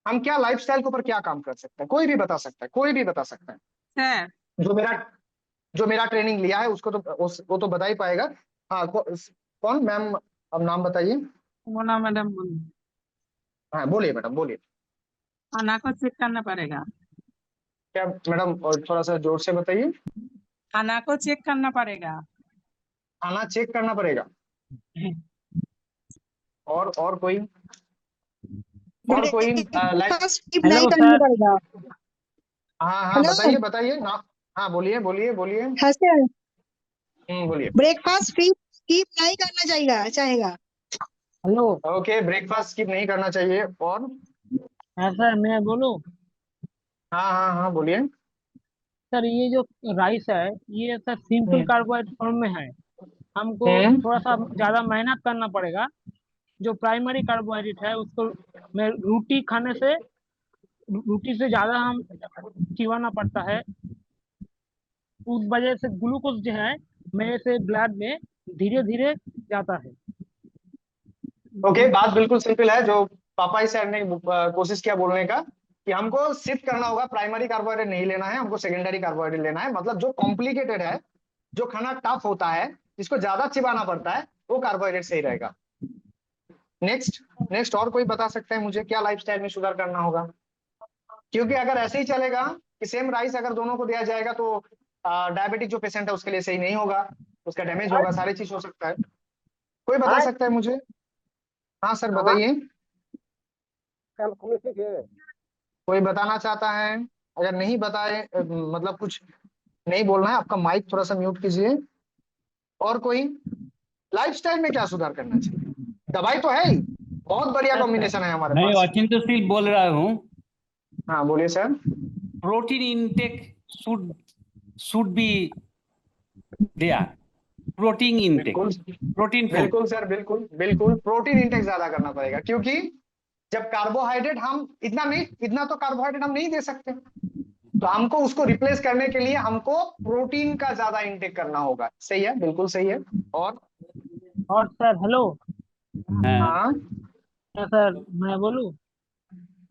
हम क्या लाइफस्टाइल के ऊपर क्या काम कर सकते हैं, कोई भी बता सकता है, कोई भी बता सकता है। जो मेरा जो मेरा ट्रेनिंग लिया है उसको तो वो तो बता ही पाएगा। हाँ कौन मैम, अब नाम बताइए। मोना मैडम बोलिए। हाँ बोलिए मैडम बोलिए। खाना को चेक करना पड़ेगा। क्या मैडम, और थोड़ा सा जोर से बताइए। खाना को चेक करना पड़ेगा। खाना चेक करना पड़ेगा। और कोई, और कोई लाइफ। ब्रेकफास्ट स्किप नहीं हेलो करना सर। पड़ेगा। हाँ हाँ हेलो। बताइए बताइए ना। हाँ बोलिए बोलिए बोलिए। हाँ सर, बोलिए। ब्रेकफास्ट स्किप नहीं करना चाहिए चाहेगा। हेलो। ओके, ब्रेकफास्ट स्किप नहीं करना चाहिए, और हाँ सर, मैं बोलूं। हाँ हाँ हाँ बोलिए। सर ये जो राइस है ये सर सिंपल कार्बोहाइड्रेट फॉर्म में है। हमको हम्म। थोड़ा सा ज्यादा मेहनत करना पड़ेगा। जो प्राइमरी कार्बोहाइड्रेट है उसको में रोटी खाने से रोटी से ज्यादा हम चिबाना पड़ता है। उस वजह से ग्लूकोज जो है मेरे से ब्लड में धीरे धीरे जाता है। ओके, बात बिल्कुल सिंपल है। जो पापा सर ने कोशिश किया बोलने का कि हमको शिफ्ट करना होगा, प्राइमरी कार्बोहाइड्रेट नहीं लेना है, हमको सेकेंडरी कार्बोहाइड्रेट लेना है। मतलब जो कॉम्प्लिकेटेड है, जो खाना टफ होता है, जिसको ज्यादा चिबाना पड़ता है, वो कार्बोहाइड्रेट सही रहेगा। नेक्स्ट नेक्स्ट और कोई बता सकता है मुझे क्या लाइफस्टाइल में सुधार करना होगा? क्योंकि अगर ऐसे ही चलेगा कि सेम राइस अगर दोनों को दिया जाएगा तो डायबिटिक जो पेशेंट है उसके लिए सही नहीं होगा, उसका डैमेज होगा, सारी चीज हो सकता है। कोई बता सकता है मुझे? हाँ सर बताइए। कोई बताना चाहता है? अगर नहीं बताए मतलब कुछ नहीं बोलना है, आपका माइक थोड़ा सा म्यूट कीजिए। और कोई लाइफस्टाइल में क्या सुधार करना चाहिए? दवाई तो है ही, बहुत बढ़िया यस सर। कॉम्बिनेशन है हमारे मैं पास। अचिंत्य बोल रहा हूँ। हाँ बोलिए sir. Protein intake should should be there. Protein intake, बिल्कुल प्रोटीन फूड। बिल्कुल सर, बिल्कुल बिल्कुल प्रोटीन इंटेक ज्यादा करना पड़ेगा, क्योंकि जब कार्बोहाइड्रेट हम इतना तो कार्बोहाइड्रेट हम नहीं दे सकते, तो हमको उसको रिप्लेस करने के लिए हमको प्रोटीन का ज्यादा इंटेक करना होगा। सही है, बिल्कुल सही है। और सर हेलो। हाँ, हाँ सर मैं बोलूँ?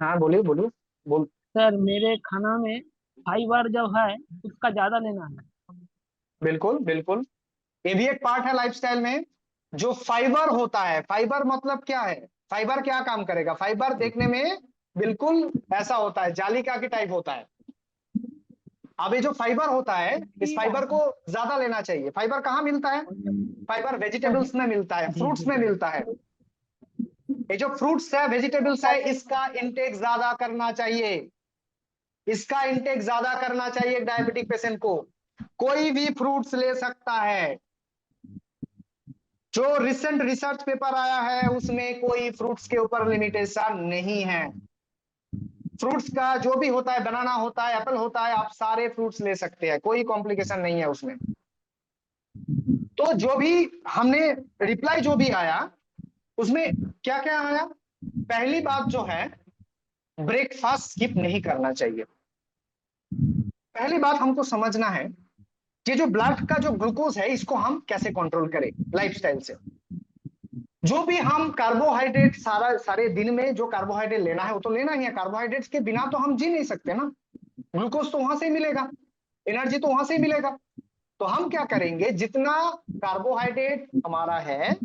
हाँ बोलिए बोलिए बोल। सर मेरे खाना में फाइबर जो है उसका ज्यादा लेना है। बिल्कुल बिल्कुल, ये भी एक पार्ट है लाइफस्टाइल में। जो फाइबर होता है, फाइबर मतलब क्या है? फाइबर क्या काम करेगा? फाइबर देखने में बिल्कुल ऐसा होता है, जालिका के टाइप होता है। अब ये जो फाइबर होता है, इस फाइबर को ज्यादा लेना चाहिए। फाइबर कहाँ मिलता है? फाइबर वेजिटेबल्स में मिलता है, फ्रूट्स में मिलता है। ये जो फ्रूट्स है, वेजिटेबल्स है, इसका इंटेक ज्यादा करना चाहिए। इसका इंटेक ज्यादा करना चाहिए डायबिटिक पेशेंट को। कोई भी फ्रूट्स ले सकता है। जो रिसेंट रिसर्च पेपर आया है उसमें कोई फ्रूट्स के ऊपर लिमिटेशन नहीं है। फ्रूट्स का जो भी होता है, बनाना होता है, एप्पल होता है, आप सारे फ्रूट्स ले सकते हैं, कोई कॉम्प्लिकेशन नहीं है उसमें। तो जो भी हमने रिप्लाई जो भी आया उसमें क्या क्या आया? पहली बात जो है, ब्रेकफास्ट स्किप नहीं करना चाहिए। पहली बात हमको समझना है कि जो ब्लड का जो ग्लूकोज है इसको हम कैसे कंट्रोल करें लाइफस्टाइल से। जो भी हम कार्बोहाइड्रेट सारे दिन में जो कार्बोहाइड्रेट लेना है वो तो लेना ही है। कार्बोहाइड्रेट्स के बिना तो हम जी नहीं सकते ना। ग्लूकोज तो वहां से ही मिलेगा, एनर्जी तो वहां से ही मिलेगा। तो हम क्या करेंगे, जितना कार्बोहाइड्रेट हमारा है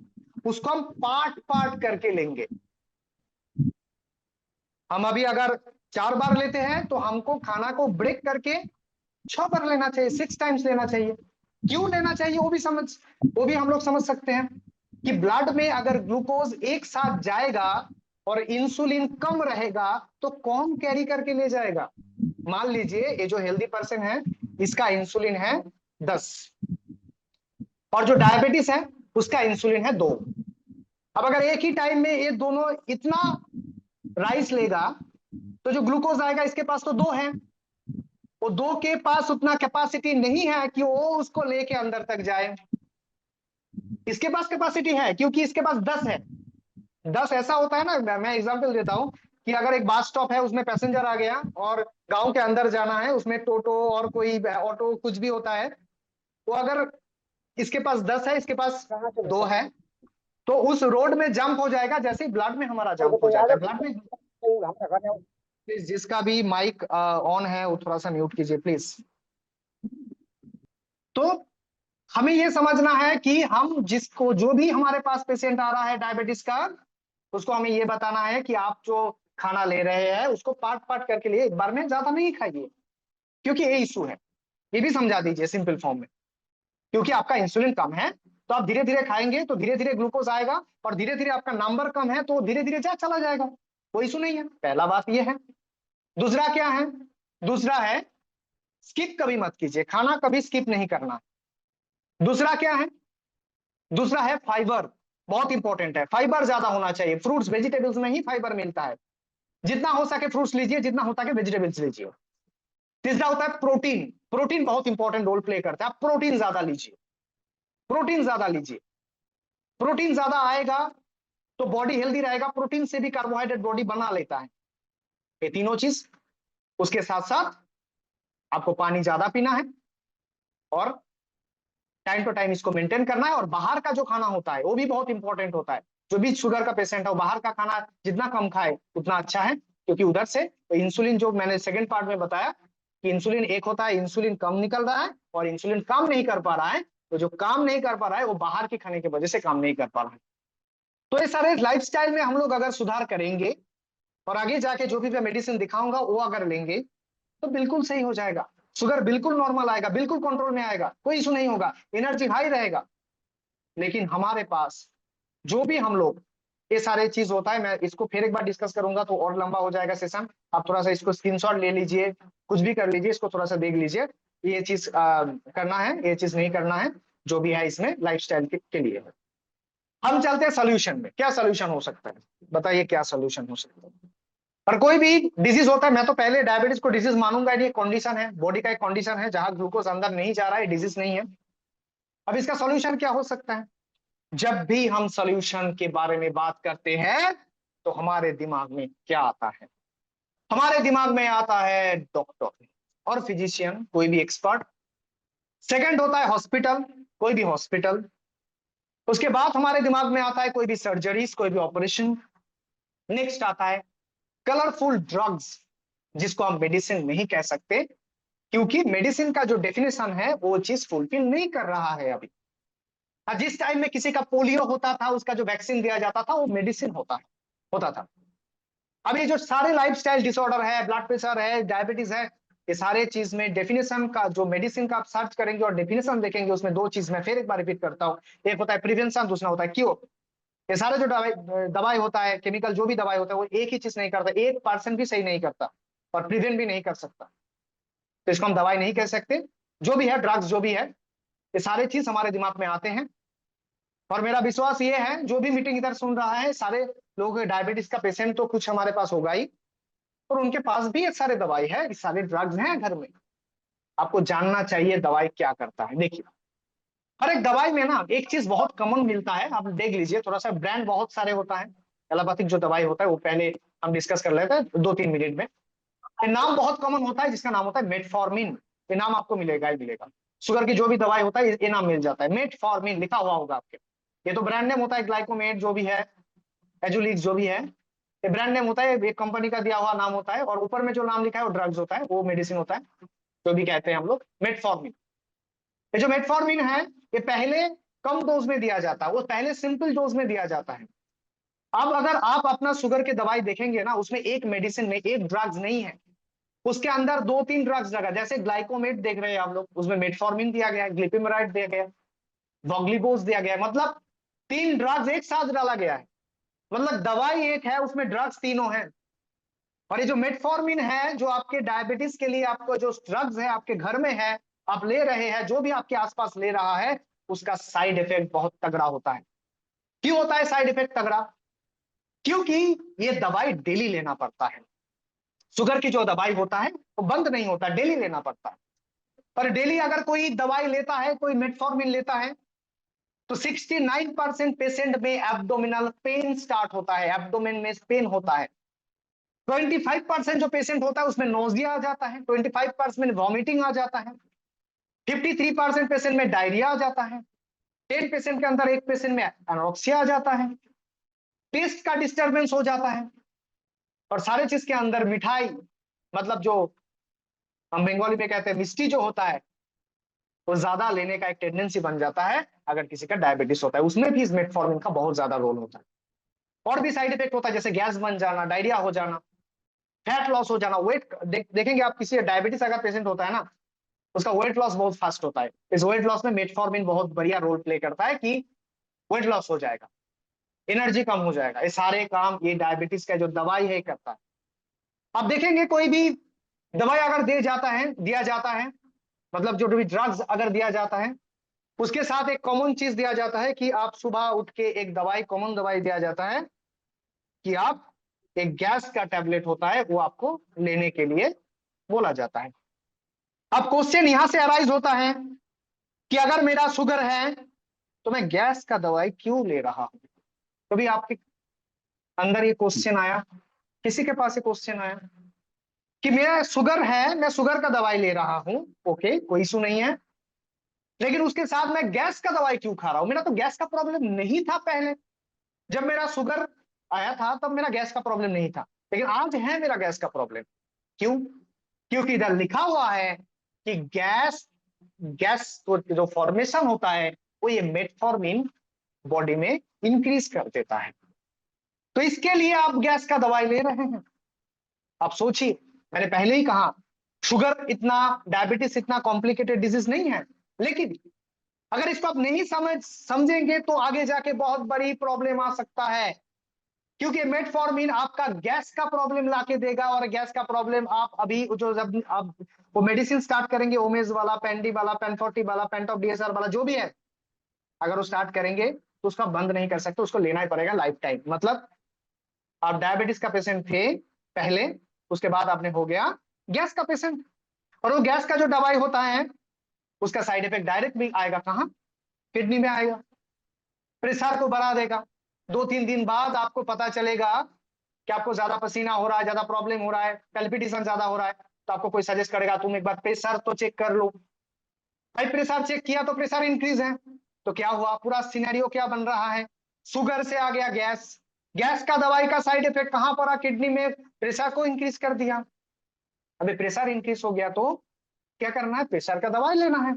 उसको हम पार्ट पार्ट करके लेंगे। हम अभी अगर 4 बार लेते हैं तो हमको खाना को ब्रेक करके 6 बार लेना चाहिए, 6 टाइम्स लेना चाहिए। क्यों लेना चाहिए वो भी हम लोग समझ सकते हैं कि ब्लड में अगर ग्लूकोज एक साथ जाएगा और इंसुलिन कम रहेगा तो कौन कैरी करके ले जाएगा? मान लीजिए ये जो हेल्दी पर्सन है इसका इंसुलिन है 10 और जो डायबिटीज है उसका इंसुलिन है 2। अब अगर एक ही टाइम में ये दोनों इतना राइस लेगा तो जो ग्लूकोज आएगा इसके पास तो 2 है, वो 2 के पास उतना कैपेसिटी नहीं है कि वो उसको लेके अंदर तक जाए। इसके पास कैपेसिटी है क्योंकि इसके पास 10 है। 10 ऐसा होता है ना, मैं एग्जांपल देता हूं कि अगर एक बस स्टॉप है उसमें पैसेंजर आ गया और गांव के अंदर जाना है, उसमें टोटो और कोई ऑटो कुछ भी होता है, तो अगर इसके पास 10 है, इसके पास 2 है, तो उस रोड में जंप हो जाएगा जैसे ही ब्लड में हमारा जंप हो जाता है। ब्लड में प्लीज जिसका भी माइक ऑन है वो थोड़ा सा म्यूट कीजिए प्लीज। तो हमें ये समझना है कि हम जिसको जो भी हमारे पास पेशेंट आ रहा है डायबिटीज का, उसको हमें ये बताना है कि आप जो खाना ले रहे हैं उसको पार्ट पार्ट करके लिए, एक बार में ज्यादा नहीं खाइए, क्योंकि ये इशू है। ये भी समझा दीजिए सिंपल फॉर्म में। क्योंकि आपका इंसुलिन कम है तो आप धीरे धीरे खाएंगे तो धीरे धीरे ग्लूकोज आएगा, और धीरे धीरे आपका नंबर कम है तो धीरे धीरे चला जाएगा, कोई इशू नहीं है। पहला बात ये है। दूसरा क्या है? दूसरा है स्किप कभी मत कीजिए, खाना कभी स्किप नहीं करना। दूसरा क्या है? दूसरा है फाइबर, बहुत इंपॉर्टेंट है। फाइबर ज्यादा होना चाहिए, फ्रूट्स वेजिटेबल्स में ही फाइबर मिलता है। जितना हो सके फ्रूट्स लीजिए, जितना हो सके वेजिटेबल्स लीजिए। तीसरा होता है प्रोटीन। प्रोटीन बहुत इंपॉर्टेंट रोल प्ले करता है। आप प्रोटीन ज्यादा लीजिए, प्रोटीन ज्यादा लीजिए। प्रोटीन ज्यादा आएगा तो बॉडी हेल्दी रहेगा। प्रोटीन से भी कार्बोहाइड्रेट बॉडी बना लेता है। ये तीनों चीज। उसके साथ साथ आपको पानी ज्यादा पीना है और टाइम टू टाइम इसको मेंटेन करना है। और बाहर का जो खाना होता है वो भी बहुत इंपॉर्टेंट होता है। जो भी शुगर का पेशेंट है वो बाहर का खाना जितना कम खाए उतना अच्छा है, क्योंकि उधर से तो इंसुलिन, जो मैंने सेकंड पार्ट में बताया कि इंसुलिन एक होता है, इंसुलिन कम निकल रहा है और इंसुलिन काम नहीं कर पा रहा है। तो जो काम नहीं कर पा रहा है वो बाहर के खाने की वजह से काम नहीं कर पा रहा है। तो ये सारे लाइफस्टाइल में हम लोग अगर सुधार करेंगे और आगे जाके जो भी मैं मेडिसिन दिखाऊंगा वो अगर लेंगे तो बिल्कुल सही हो जाएगा। शुगर बिल्कुल नॉर्मल आएगा, बिल्कुल कंट्रोल में आएगा, कोई इशू नहीं होगा, एनर्जी हाई रहेगा। लेकिन हमारे पास जो भी हम लोग ये सारे चीज होता है, मैं इसको फिर एक बार डिस्कस करूंगा तो और लंबा हो जाएगा सेशन। आप थोड़ा सा इसको स्क्रीनशॉट ले लीजिए, कुछ भी कर लीजिए, इसको थोड़ा सा देख लीजिए। ये चीज करना है, ये चीज नहीं करना है, जो भी है इसमें लाइफस्टाइल के लिए। हम चलते हैं सोल्यूशन में। क्या सोल्यूशन हो सकता है, बताइए क्या सोल्यूशन हो सकता है। और कोई भी डिजीज होता है, मैं तो पहले डायबिटीज को डिजीज मानूंगा, ये कंडीशन है, बॉडी का एक कंडीशन है जहां ग्लूकोज अंदर नहीं जा रहा है, डिजीज नहीं है। अब इसका सोल्यूशन क्या हो सकता है। जब भी हम सोल्यूशन के बारे में बात करते हैं तो हमारे दिमाग में क्या आता है, हमारे दिमाग में आता है डॉक्टर और फिजिशियन, कोई भी एक्सपर्ट। सेकंड होता है हॉस्पिटल, कोई भी हॉस्पिटल। उसके बाद हमारे दिमाग में आता है कोई भी सर्जरीज, कोई भी ऑपरेशन। नेक्स्ट आता है कलरफुल ड्रग्स, जिसको हम मेडिसिन नहीं कह सकते, क्योंकि मेडिसिन का जो डेफिनेशन है वो चीज फुलफिल नहीं कर रहा है अभी। जिस टाइम में किसी का पोलियो होता था, उसका जो वैक्सीन दिया जाता था वो मेडिसिन होता था। अब ये जो सारे लाइफस्टाइल डिसऑर्डर है, ब्लड प्रेशर है, डायबिटीज है, ये सारे चीज में डेफिनेशन का, जो मेडिसिन का आप सर्च करेंगे और डेफिनेशन देखेंगे, उसमें दो चीज मैं फिर एक बार रिपीट करता हूँ। एक होता है प्रिवेंशन, दूसरा होता है क्योर। ये सारे जो दवाई होता है, केमिकल जो भी दवाई होता है, वो एक ही चीज नहीं करता, 1% भी सही नहीं करता और प्रिवेंट भी नहीं कर सकता। तो इसको हम दवाई नहीं कह सकते। जो भी है ड्रग्स, जो भी है, ये सारे चीज हमारे दिमाग में आते हैं। और मेरा विश्वास ये है, जो भी मीटिंग इधर सुन रहा है, सारे लोग डायबिटीज का पेशेंट तो कुछ हमारे पास होगा ही, और उनके पास भी ये सारे दवाई है, ये सारे ड्रग्स हैं घर में। आपको जानना चाहिए दवाई क्या करता है। देखिए, हर एक दवाई में ना एक चीज बहुत कॉमन मिलता है, आप देख लीजिए थोड़ा सा। ब्रांड बहुत सारे होता है। एलोपैथिक जो दवाई होता है वो पहले हम डिस्कस कर लेते हैं 2-3 मिनट में। नाम बहुत कॉमन होता है, जिसका नाम होता है मेटफॉर्मिन। ये नाम आपको मिलेगा ही मिलेगा। शुगर की जो भी दवाई होता है ये नाम मिल जाता है, मेटफॉर्मिन लिखा हुआ होगा आपके। ये तो ब्रांड नेम होता है। ग्लाइकोमेट जो भी है, एजुलिक्स जो भी है, ये ब्रांड नेम होता है, एक कंपनी का दिया हुआ नाम होता है। और ऊपर में जो नाम लिखा है वो ड्रग्स होता है, वो मेडिसिन होता है, जो भी कहते हैं हम लोग मेटफॉर्मिन। ये जो मेटफॉर्मिन है ये पहले कम डोज में दिया जाता है, वो पहले सिंपल डोज में दिया जाता है। अब अगर आप अपना शुगर की दवाई देखेंगे ना, उसमें एक मेडिसिन में एक ड्रग्स नहीं है, उसके अंदर 2-3 ड्रग्स लगा। जैसे ग्लाइकोमेट देख रहे हैं आप लोग, उसमें मेटफॉर्मिन दिया गया है, ग्लिपिमेराइड दिया गया है, वॉग्लिबोस दिया गया है। मतलब 3 ड्रग्स एक साथ डाला गया है। मतलब दवाई एक है, उसमें ड्रग्स तीनों हैं। और ये जो मेटफॉर्मिन है, जो आपके डायबिटीज के लिए आपको जो ड्रग्स है आपके घर में है, आप ले रहे हैं, जो भी आपके आसपास ले रहा है, उसका साइड इफेक्ट बहुत तगड़ा होता है। क्यों होता है साइड इफेक्ट तगड़ा? क्योंकि ये दवाई डेली लेना पड़ता है। शुगर की जो दवाई होता है वो बंद नहीं होता, डेली लेना पड़ता है। पर डेली अगर कोई दवाई लेता है, कोई मेटफॉर्मिन लेता है, तो 69% पेशेंट में एब्डोमिनल पेन स्टार्ट होता है, एब्डोमेन में पेन होता है। 25% जो पेशेंट होता है उसमें नोजिया आ जाता है, 25% में वॉमिटिंग आ जाता है, 53% पेशेंट में डायरिया आ जाता है, 10% के अंदर एक पेशेंट में एनोरेक्सिया आ जाता है, टेस्ट का डिस्टरबेंस हो जाता है। और सारे चीज के अंदर मिठाई, मतलब जो हम बंगाली में कहते हैं मिष्टी जो होता है, वो ज्यादा लेने का एक टेंडेंसी बन जाता है अगर किसी का डायबिटीज होता है। उसमें भी इस मेटफॉर्मिन का बहुत ज्यादा रोल होता है। और भी साइड इफेक्ट होता है, जैसे गैस बन जाना, डायरिया हो जाना, फैट लॉस हो जाना, वेट देखेंगे आप, किसी डायबिटीज अगर पेशेंट होता है ना, उसका वेट लॉस बहुत फास्ट होता है। इस वेट लॉस में मेटफॉर्मिन बहुत बढ़िया रोल प्ले करता है कि वेट लॉस हो जाएगा, एनर्जी कम हो जाएगा। ये सारे काम ये डायबिटीज का जो दवाई है करता है। आप देखेंगे कोई भी दवाई अगर दिया जाता है, मतलब जो भी ड्रग्स अगर दिया जाता है, उसके साथ एक कॉमन चीज दिया जाता है कि आप सुबह उठ के एक दवाई, कॉमन दवाई दिया जाता है कि आप एक गैस का टैबलेट होता है वो आपको लेने के लिए बोला जाता है। अब क्वेश्चन यहां से अराइज होता है कि अगर मेरा शुगर है तो मैं गैस का दवाई क्यों ले रहा हूं? कभी आपके अंदर ये क्वेश्चन आया? किसी के पास ये क्वेश्चन आया कि मेरा शुगर है, मैं शुगर का दवाई ले रहा हूं, ओके, कोई इशू नहीं है, लेकिन उसके साथ मैं गैस का दवाई क्यों खा रहा हूं? मेरा तो गैस का प्रॉब्लम नहीं था पहले, जब मेरा शुगर आया था तब मेरा गैस का प्रॉब्लम नहीं था, लेकिन आज है मेरा गैस का प्रॉब्लम। क्यों? क्योंकि इधर लिखा हुआ है कि गैस गैस तो जो फॉर्मेशन होता है वो ये मेटफॉर्मिन बॉडी में इंक्रीज कर देता है, तो इसके लिए आप गैस का दवाई ले रहे हैं। आप सोचिए, मैंने पहले ही कहा शुगर इतना, डायबिटीज इतना कॉम्प्लिकेटेड डिजीज नहीं है, लेकिन अगर इसको आप नहीं समझेंगे तो आगे जाके बहुत बड़ी प्रॉब्लम आ सकता है, क्योंकि मेटफॉर्मिन आपका गैस का प्रॉब्लम लाके देगा, और गैस का प्रॉब्लम आप अभी जो जब आप वो मेडिसिन स्टार्ट करेंगे, ओमेज वाला, पेंडी वाला, पेन40 वाला, पेंटॉप डीएसआर वाला, जो भी है, अगर वो स्टार्ट करेंगे तो उसका बंद नहीं कर सकते, उसको लेना ही पड़ेगा लाइफ टाइम। मतलब आप डायबिटीज का पेशेंट थे पहले, उसके बाद आपने हो गया गैस का पेशेंट, और वो गैस का जो दवाई होता है उसका साइड इफेक्ट डायरेक्ट भी आएगा कहाँ? किडनी में आएगा, प्रेशर को बढ़ा देगा। 2-3 दिन बाद आपको पता चलेगा कि आपको ज्यादा पसीना हो रहा है, ज्यादा प्रॉब्लम हो रहा है, पैल्पिटेशन ज्यादा हो रहा है, तो आपको कोई सजेस्ट करेगा तुम एक बार प्रेशर तो चेक कर लो। भाई प्रेशर चेक किया तो प्रेशर इंक्रीज है, तो क्या हुआ? पूरा सिनेरियो क्या बन रहा है? शुगर से आ गया गैस, गैस का दवाई का साइड इफेक्ट कहां पड़ा? किडनी में, प्रेशर को इंक्रीज कर दिया। अभी प्रेशर इंक्रीज हो गया तो क्या करना है? प्रेशर का दवाई लेना है।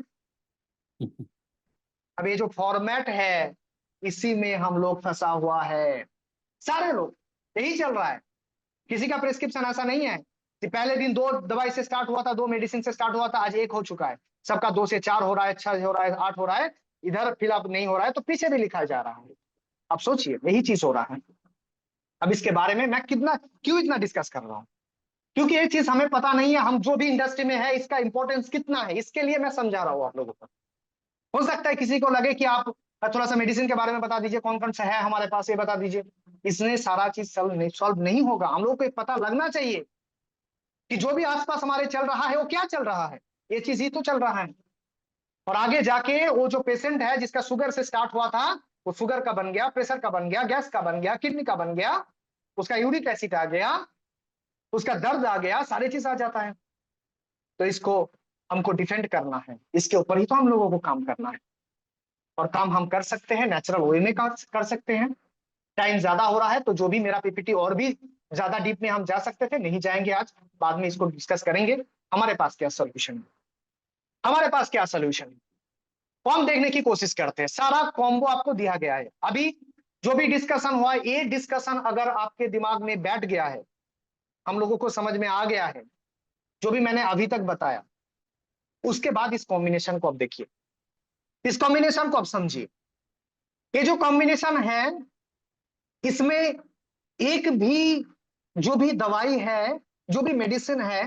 अब ये जो फॉर्मेट है इसी में हम लोग फंसा हुआ है, सारे लोग यही चल रहा है। किसी का प्रिस्क्रिप्शन ऐसा नहीं है कि पहले दिन 2 दवाई से स्टार्ट हुआ था, 2 मेडिसिन से स्टार्ट हुआ था, आज 1 हो चुका है। सबका 2 से 4 हो रहा है, 6 हो रहा है, 8 हो रहा है, इधर फिलअप नहीं हो रहा है, तो पीछे भी लिखा जा रहा है। अब सोचिए यही चीज हो रहा है। अब इसके बारे में मैं क्यों इतना डिस्कस कर रहा हूँ? क्योंकि ये चीज हमें पता नहीं है, हम जो भी इंडस्ट्री में है इसका इंपॉर्टेंस कितना है, इसके लिए मैं समझा रहा हूँ आप लोगों को। हो सकता है किसी को लगे कि आप थोड़ा सा मेडिसिन के बारे में बता दीजिए, कौन कौन सा है हमारे पास ये बता दीजिए, इसने सारा चीज सॉल्व नहीं होगा। हम लोग को पता लगना चाहिए कि जो भी आसपास हमारे चल रहा है वो क्या चल रहा है, ये चीज ही तो चल रहा है। और आगे जाके वो जो पेशेंट है जिसका शुगर से स्टार्ट हुआ था, वो शुगर का बन गया, प्रेशर का बन गया, गैस का बन गया, किडनी का बन गया, उसका यूरिक एसिड आ गया, उसका दर्द आ गया, सारी चीज आ जाता है। तो इसको हमको डिफेंड करना है, इसके ऊपर ही तो हम लोगों को काम करना है, और काम हम कर सकते हैं, नेचुरल वे में कर सकते हैं। टाइम ज्यादा हो रहा है तो जो भी मेरा पीपीटी और भी ज्यादा डीप में हम जा सकते थे, नहीं जाएंगे आज, बाद में इसको डिस्कस करेंगे। हमारे पास क्या सोल्यूशन है, हमारे पास क्या सोल्यूशन है, हम देखने की कोशिश करते हैं। सारा कॉम्बो आपको दिया गया है। अभी जो भी डिस्कशन हुआ है, ये डिस्कशन अगर आपके दिमाग में बैठ गया है, हम लोगों को समझ में आ गया है जो भी मैंने अभी तक बताया, उसके बाद इस कॉम्बिनेशन को आप देखिए, इस कॉम्बिनेशन को आप समझिए। ये जो कॉम्बिनेशन है इसमें एक भी जो भी दवाई है, जो भी मेडिसिन है,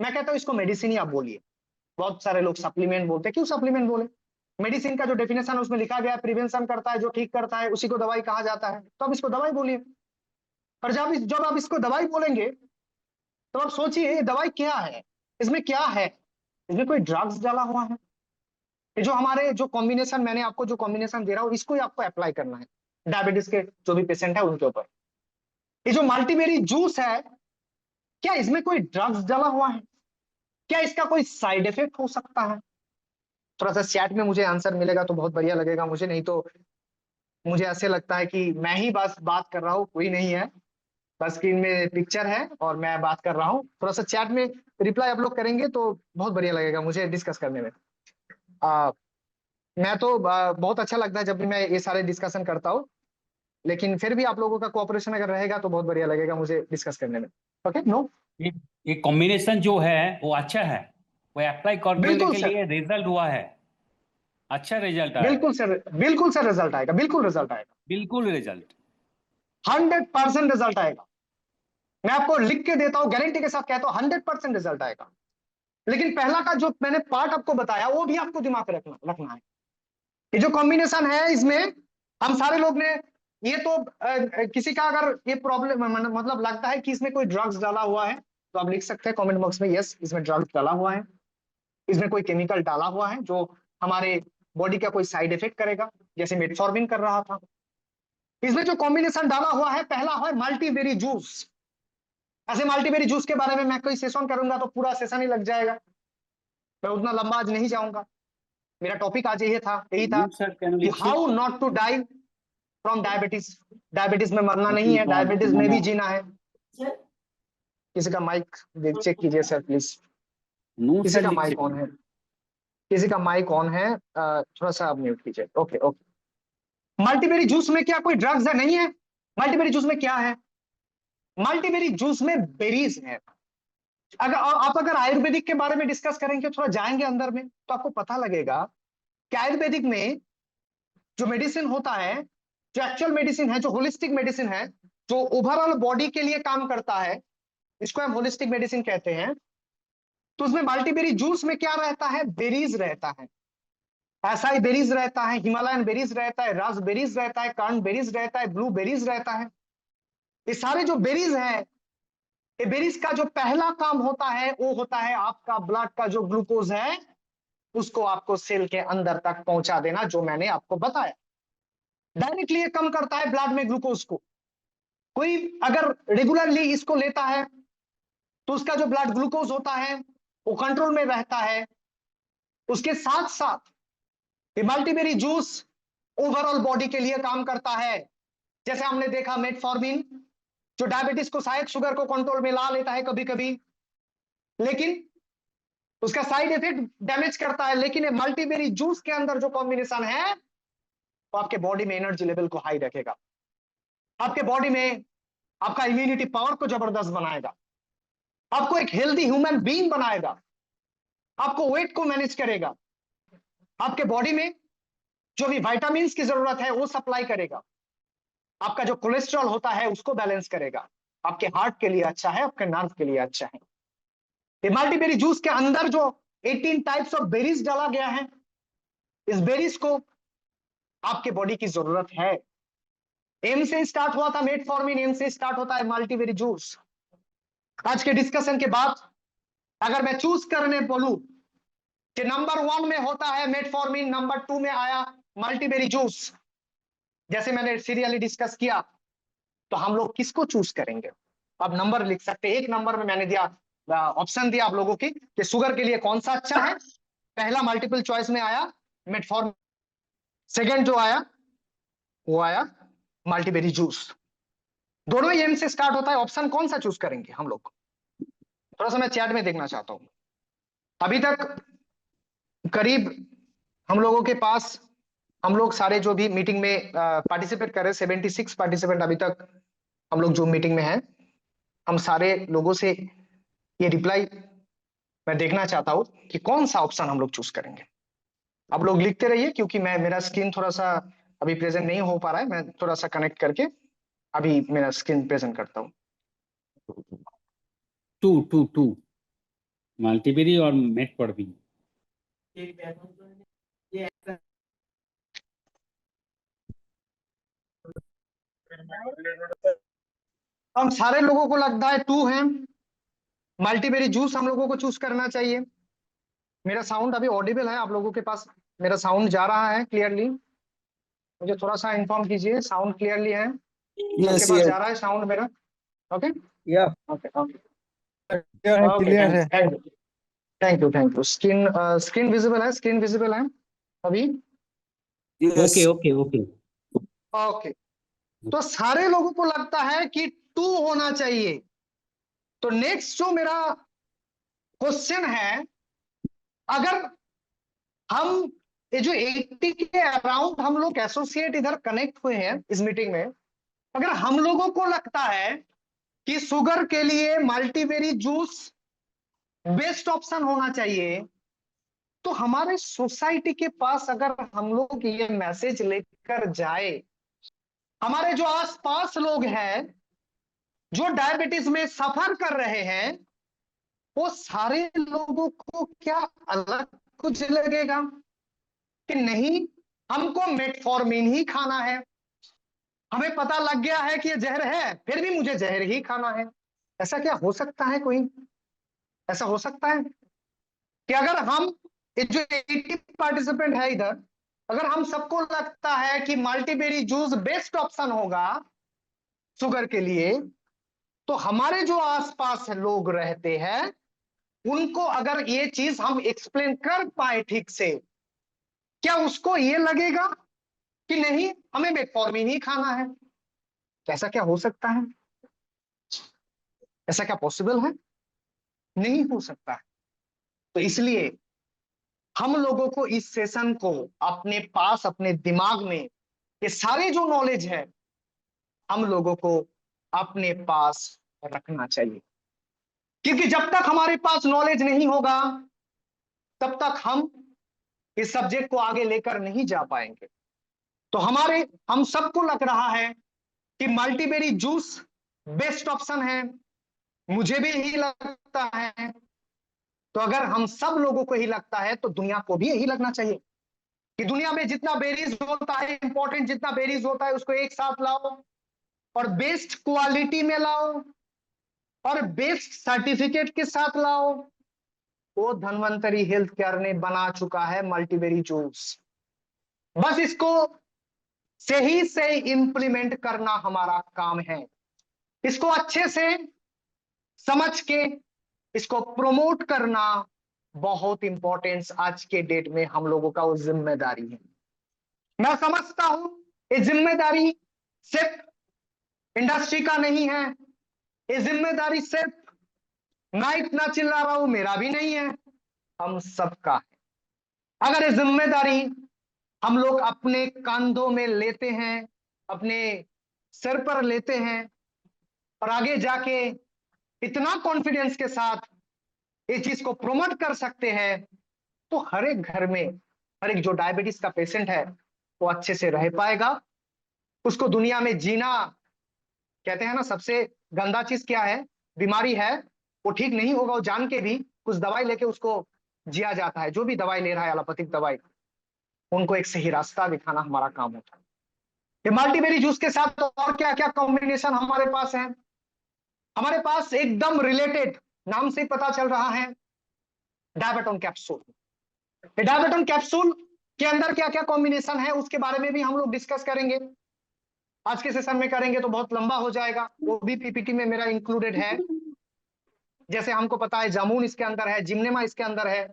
मैं कहता हूं इसको मेडिसिन ही आप बोलिए। बहुत सारे लोग सप्लीमेंट बोलते हैं, क्यों सप्लीमेंट बोले? मेडिसिन का जो डेफिनेशन है उसमें लिखा गया है प्रिवेंशन करता है, जो ठीक करता है उसी को दवाई कहा जाता है, तो आप इसको दवाई बोलिए। पर जब आप इसको दवाई बोलेंगे तो आप सोचिए ये दवाई क्या है, इसमें क्या है? इसमें कोई ड्रग्स डाला हुआ है? ये जो हमारे जो कॉम्बिनेशन, मैंने आपको जो कॉम्बिनेशन दे रहा हूँ इसको ही आपको अप्लाई करना है डायबिटीज के जो भी पेशेंट है उनके ऊपर। ये जो मल्टीबेरी जूस है, क्या इसमें कोई ड्रग्स डाला हुआ है? क्या इसका कोई साइड इफेक्ट हो सकता है? थोड़ा सा चैट में मुझे आंसर मिलेगा तो बहुत बढ़िया लगेगा मुझे, नहीं तो मुझे ऐसे लगता है कि मैं ही बस बात कर रहा हूँ, कोई नहीं है, बस स्क्रीन में पिक्चर है और मैं बात कर रहा हूँ। थोड़ा सा चैट में रिप्लाई आप लोग करेंगे तो बहुत बढ़िया लगेगा मुझे डिस्कस करने में। मैं तो बहुत अच्छा लगता है जब भी मैं ये सारे डिस्कशन करता हूँ, लेकिन फिर भी आप लोगों का कोऑपरेशन अगर रहेगा तो बहुत बढ़िया लगेगा मुझे डिस्कस करने में। ओके, नो, ये कॉम्बिनेशन जो है वो अच्छा है, वो अप्लाई करने बिल्कुल के सर, लिए रिजल्ट हुआ है, अच्छा रिजल्ट आया, बिल्कुल सर, बिल्कुल सर रिजल्ट आएगा, बिल्कुल रिजल्ट आएगा, बिल्कुल रिजल्ट। 100% रिजल्ट आएगा। मैं आपको लिख के देता हूँ, गारंटी के साथ कहता हूँ 100% रिजल्ट आएगा। लेकिन पहला का जो मैंने पार्ट आपको बताया वो भी आपको दिमाग में रखना है। ये जो कॉम्बिनेशन है इसमें हम सारे लोग ने, ये तो किसी का अगर ये प्रॉब्लम मतलब लगता है कि इसमें कोई ड्रग्स डाला हुआ है तो आप लिख सकते हैं कमेंट बॉक्स में, यस इसमें ड्रग्स डाला हुआ है। इसमें कोई केमिकल डाला हुआ है जो हमारे बॉडी का कोई साइड इफेक्ट करेगा, जैसे मेटफॉर्मिन कर रहा था। इसमें जो कॉम्बिनेशन डाला हुआ है, पहला है मल्टीबेरी जूस। ऐसे मल्टीबेरी जूस के बारे में मैं कोई सेशन करूंगा तो पूरा सेशन ही लग जाएगा, मैं उतना लंबा आज नहीं जाऊंगा। मेरा टॉपिक आज यही था You, sir, can कि we check? How not to die from diabetes. Diabetes में मरना नहीं है, डायबिटीज में भी जीना है। किसी का माइक चेक कीजिए सर प्लीज। No, किसी sir, का लिख माइक सकते ऑन है, किसी का माइक ऑन है, थोड़ा सा आप म्यूट कीजिए। Okay okay. मल्टीबेरी जूस में क्या कोई ड्रग्स है? नहीं है। मल्टीबेरी जूस में क्या है? मल्टीबेरी जूस में बेरीज है। अगर आयुर्वेदिक के बारे में डिस्कस करेंगे, थोड़ा जाएंगे अंदर में, तो आपको पता लगेगा कि आयुर्वेदिक में जो मेडिसिन होता है, जो एक्चुअल मेडिसिन है, जो होलिस्टिक मेडिसिन है, जो ओवरऑल बॉडी के लिए काम करता है, इसको हम होलिस्टिक मेडिसिन कहते हैं। तो उसमें मल्टीबेरी जूस में क्या रहता है? बेरीज रहता है। एसाई बेरीज रहता है, हिमालयन बेरीज रहता है, रास्पबेरीज रहता है, कर्न बेरीज रहता है, ब्लू बेरीज रहता है। ये सारे जो बेरीज है, ये बेरीज का जो पहला काम होता है वो होता है आपका ब्लड का जो ग्लूकोज है उसको आपको सेल के अंदर तक पहुंचा देना, जो मैंने आपको बताया। डायरेक्टली ये कम करता है ब्लड में ग्लूकोज को। कोई अगर रेगुलरली इसको लेता है तो उसका जो ब्लड ग्लूकोज होता है वो कंट्रोल में रहता है। उसके साथ साथ मल्टीबेरी जूस ओवरऑल बॉडी के लिए काम करता है। जैसे हमने देखा मेटफॉर्मिन, जो डायबिटीज को, शायद शुगर को कंट्रोल में ला लेता है कभी कभी, लेकिन उसका साइड इफेक्ट डैमेज करता है। लेकिन ये मल्टीबेरी जूस के अंदर जो कॉम्बिनेशन है वो आपके बॉडी में एनर्जी लेवल को हाई रखेगा, आपके बॉडी में आपका इम्यूनिटी पावर को जबरदस्त बनाएगा, आपको एक हेल्दी ह्यूमन बीइंग बनाएगा, आपको वेट को मैनेज करेगा, आपके बॉडी में जो भी विटामिन की जरूरत है वो सप्लाई करेगा, आपका जो कोलेस्ट्रॉल होता है उसको बैलेंस करेगा, आपके हार्ट के लिए अच्छा है, आपके नर्व के लिए अच्छा है। ये मल्टीबेरी जूस के अंदर जो 18 टाइप्स ऑफ बेरीज डाला गया है, इस बेरीज को आपके बॉडी की जरूरत है। एम से स्टार्ट हुआ था मेटफॉर्मिन, एम से स्टार्ट होता है मल्टीबेरी जूस। आज के डिस्कशन के बाद अगर मैं चूज करने बोलूं कि नंबर 1 में होता है मेटफॉर्मिन, नंबर 2 में आया मल्टीबेरी जूस, जैसे मैंने सीरियली डिस्कस किया, तो हम लोग किसको चूज करेंगे? अब नंबर लिख सकते हैं। 1 नंबर में मैंने दिया ऑप्शन दिया आप लोगों की कि शुगर के लिए कौन सा अच्छा है। पहला मल्टीपल चॉइस में आया मेटफॉर्मिन, सेकंड जो आया वो आया मल्टीबेरी जूस। दोनों ही एम से स्टार्ट होता है। ऑप्शन कौन सा चूज करेंगे हम लोग? थोड़ा सा मैं चैट में देखना चाहता हूं। अभी तक करीब हम लोगों के पास, हम लोग सारे जो भी मीटिंग में पार्टिसिपेट कर रहे हैं, 76 पार्टिसिपेंट अभी तक हम लोग जो मीटिंग में हैं, हम सारे लोगों से ये रिप्लाई मैं देखना चाहता हूं कि कौन सा ऑप्शन हम लोग चूज करेंगे। आप लोग लिखते रहिए, क्योंकि मेरा स्क्रीन थोड़ा सा अभी प्रेजेंट नहीं हो पा रहा है। मैं थोड़ा सा कनेक्ट करके अभी मेरा स्क्रीन प्रेजेंट करता हूँ। 2 मल्टीबेरी और मेटफॉर्मिन। हम सारे लोगों को लगता है 2 है। मल्टीबेरी जूस हम लोगों को चूज करना चाहिए। मेरा साउंड अभी ऑडिबल है आप लोगों के पास? मेरा साउंड जा रहा है क्लियरली? मुझे थोड़ा सा इन्फॉर्म कीजिए, साउंड क्लियरली है? आपके पास जा रहा है साउंड मेरा? ओके ओके ओके क्लियर है। Thank you. स्क्रीन विजिबल है? स्क्रीन विजिबल है अभी? Okay okay okay okay. तो सारे लोगों को लगता है कि 2 होना चाहिए। तो नेक्स्ट जो मेरा क्वेश्चन है, अगर हम ये जो 80 के अराउंड हम लोग एसोसिएट इधर कनेक्ट हुए हैं इस मीटिंग में, अगर हम लोगों को लगता है कि शुगर के लिए मल्टीबेरी जूस बेस्ट ऑप्शन होना चाहिए, तो हमारे सोसाइटी के पास अगर हम लोग ये मैसेज लेकर जाए, हमारे जो आसपास लोग हैं जो डायबिटीज में सफर कर रहे हैं, वो सारे लोगों को क्या अलग कुछ लगेगा कि नहीं हमको मेटफॉर्मिन ही खाना है? हमें पता लग गया है कि ये जहर है, फिर भी मुझे जहर ही खाना है। ऐसा क्या हो सकता है? कोई ऐसा हो सकता है? कि अगर हम जो 80 पार्टिसिपेंट है इधर, अगर हम सबको लगता है कि मल्टीबेरी जूस बेस्ट ऑप्शन होगा शुगर के लिए, तो हमारे जो आसपास लोग रहते हैं उनको अगर ये चीज हम एक्सप्लेन कर पाए ठीक से, क्या उसको ये लगेगा कि नहीं हमें मेटफॉर्मिन ही खाना है? ऐसा क्या हो सकता है? ऐसा क्या पॉसिबल है? नहीं हो सकता है। तो इसलिए हम लोगों को इस सेशन को अपने पास, अपने दिमाग में ये सारे जो नॉलेज है हम लोगों को अपने पास रखना चाहिए, क्योंकि जब तक हमारे पास नॉलेज नहीं होगा तब तक हम इस सब्जेक्ट को आगे लेकर नहीं जा पाएंगे। तो हम सबको लग रहा है कि मल्टीबेरी जूस बेस्ट ऑप्शन है, मुझे भी यही लगता है। तो अगर हम सब लोगों को ही लगता है तो दुनिया को भी यही लगना चाहिए कि दुनिया में जितना बेरीज होता है, इंपॉर्टेंट जितना बेरीज होता है उसको एक साथ लाओ और बेस्ट क्वालिटी में लाओ और बेस्ट सर्टिफिकेट के साथ लाओ। वो धन्वंतरी हेल्थ केयर ने बना चुका है मल्टीबेरी जूस। बस इसको सही से इंप्लीमेंट करना हमारा काम है, इसको अच्छे से समझ के इसको प्रमोट करना बहुत इंपॉर्टेंस आज के डेट में हम लोगों का वो जिम्मेदारी है। मैं समझता हूं ये जिम्मेदारी सिर्फ इंडस्ट्री का नहीं है, ये जिम्मेदारी सिर्फ मैं इतना चिल्ला रहा हूं मेरा भी नहीं है, हम सबका है। अगर ये जिम्मेदारी हम लोग अपने कंधों में लेते हैं, अपने सिर पर लेते हैं और आगे जाके इतना कॉन्फिडेंस के साथ इस चीज को प्रमोट कर सकते हैं, तो हर एक घर में हर एक जो डायबिटीज का पेशेंट है वो अच्छे से रह पाएगा। उसको दुनिया में जीना, कहते हैं ना सबसे गंदा चीज क्या है, बीमारी है वो ठीक नहीं होगा वो जान के भी कुछ दवाई लेके उसको जिया जाता है। जो भी दवाई ले रहा है एलोपैथिक दवाई, उनको एक सही रास्ता दिखाना हमारा काम होता है। ये मल्टीबेरी जूस के साथ और क्या क्या कॉम्बिनेशन हमारे पास है? हमारे पास एकदम रिलेटेड, नाम से पता चल रहा है, डायबेटोन कैप्सूल। डायबेटोन कैप्सूल के अंदर क्या क्या कॉम्बिनेशन है उसके बारे में भी हम लोग डिस्कस करेंगे। आज के सेशन में करेंगे तो बहुत लंबा हो जाएगा, वो भी पीपीटी में मेरा इंक्लूडेड है। जैसे हमको पता है जामुन इसके अंदर है, जिम्नेमा इसके अंदर है,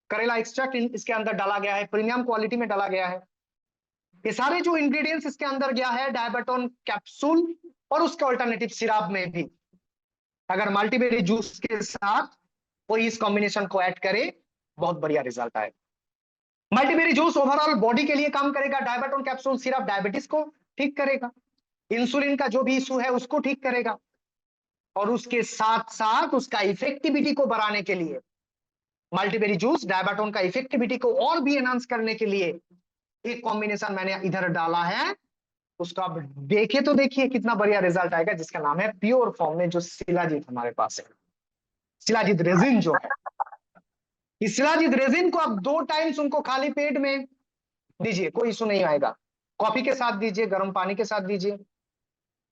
करेला एक्सट्रैक्ट इसके अंदर डाला गया है, प्रीमियम क्वालिटी में डाला गया है। ये सारे जो इंग्रेडिएंट्स इसके अंदर गया है डायबेटोन कैप्सूल और उसके ऑल्टरनेटिव सिरप में भी, अगर मल्टीबेरी जूस के साथ कोई इस कॉम्बिनेशन को ऐड करे बहुत बढ़िया रिजल्ट आएगा। मल्टीबेरी जूस ओवरऑल बॉडी के लिए काम करेगा, डायबेटोन कैप्सूल सिरप डायबिटीज को ठीक करेगा, इंसुलिन का जो भी इशू है उसको ठीक करेगा, और उसके साथ साथ उसका इफेक्टिविटी को बढ़ाने के लिए मल्टीबेरी जूस डायबेटोन का इफेक्टिविटी को और भी एनहांस करने के लिए एक कॉम्बिनेशन मैंने इधर डाला है, उसको आप देखे तो देखिए कितना बढ़िया रिजल्ट आएगा, जिसका नाम है प्योर फॉर्म में जो शिलाजीत हमारे पास है, शिलाजीत रेजिन जो है। इस शिलाजीत रेजिन को आप 2 टाइम्स उनको खाली पेट में दीजिए, कोई इशू नहीं आएगा। कॉफी के साथ दीजिए, गर्म पानी के साथ दीजिए।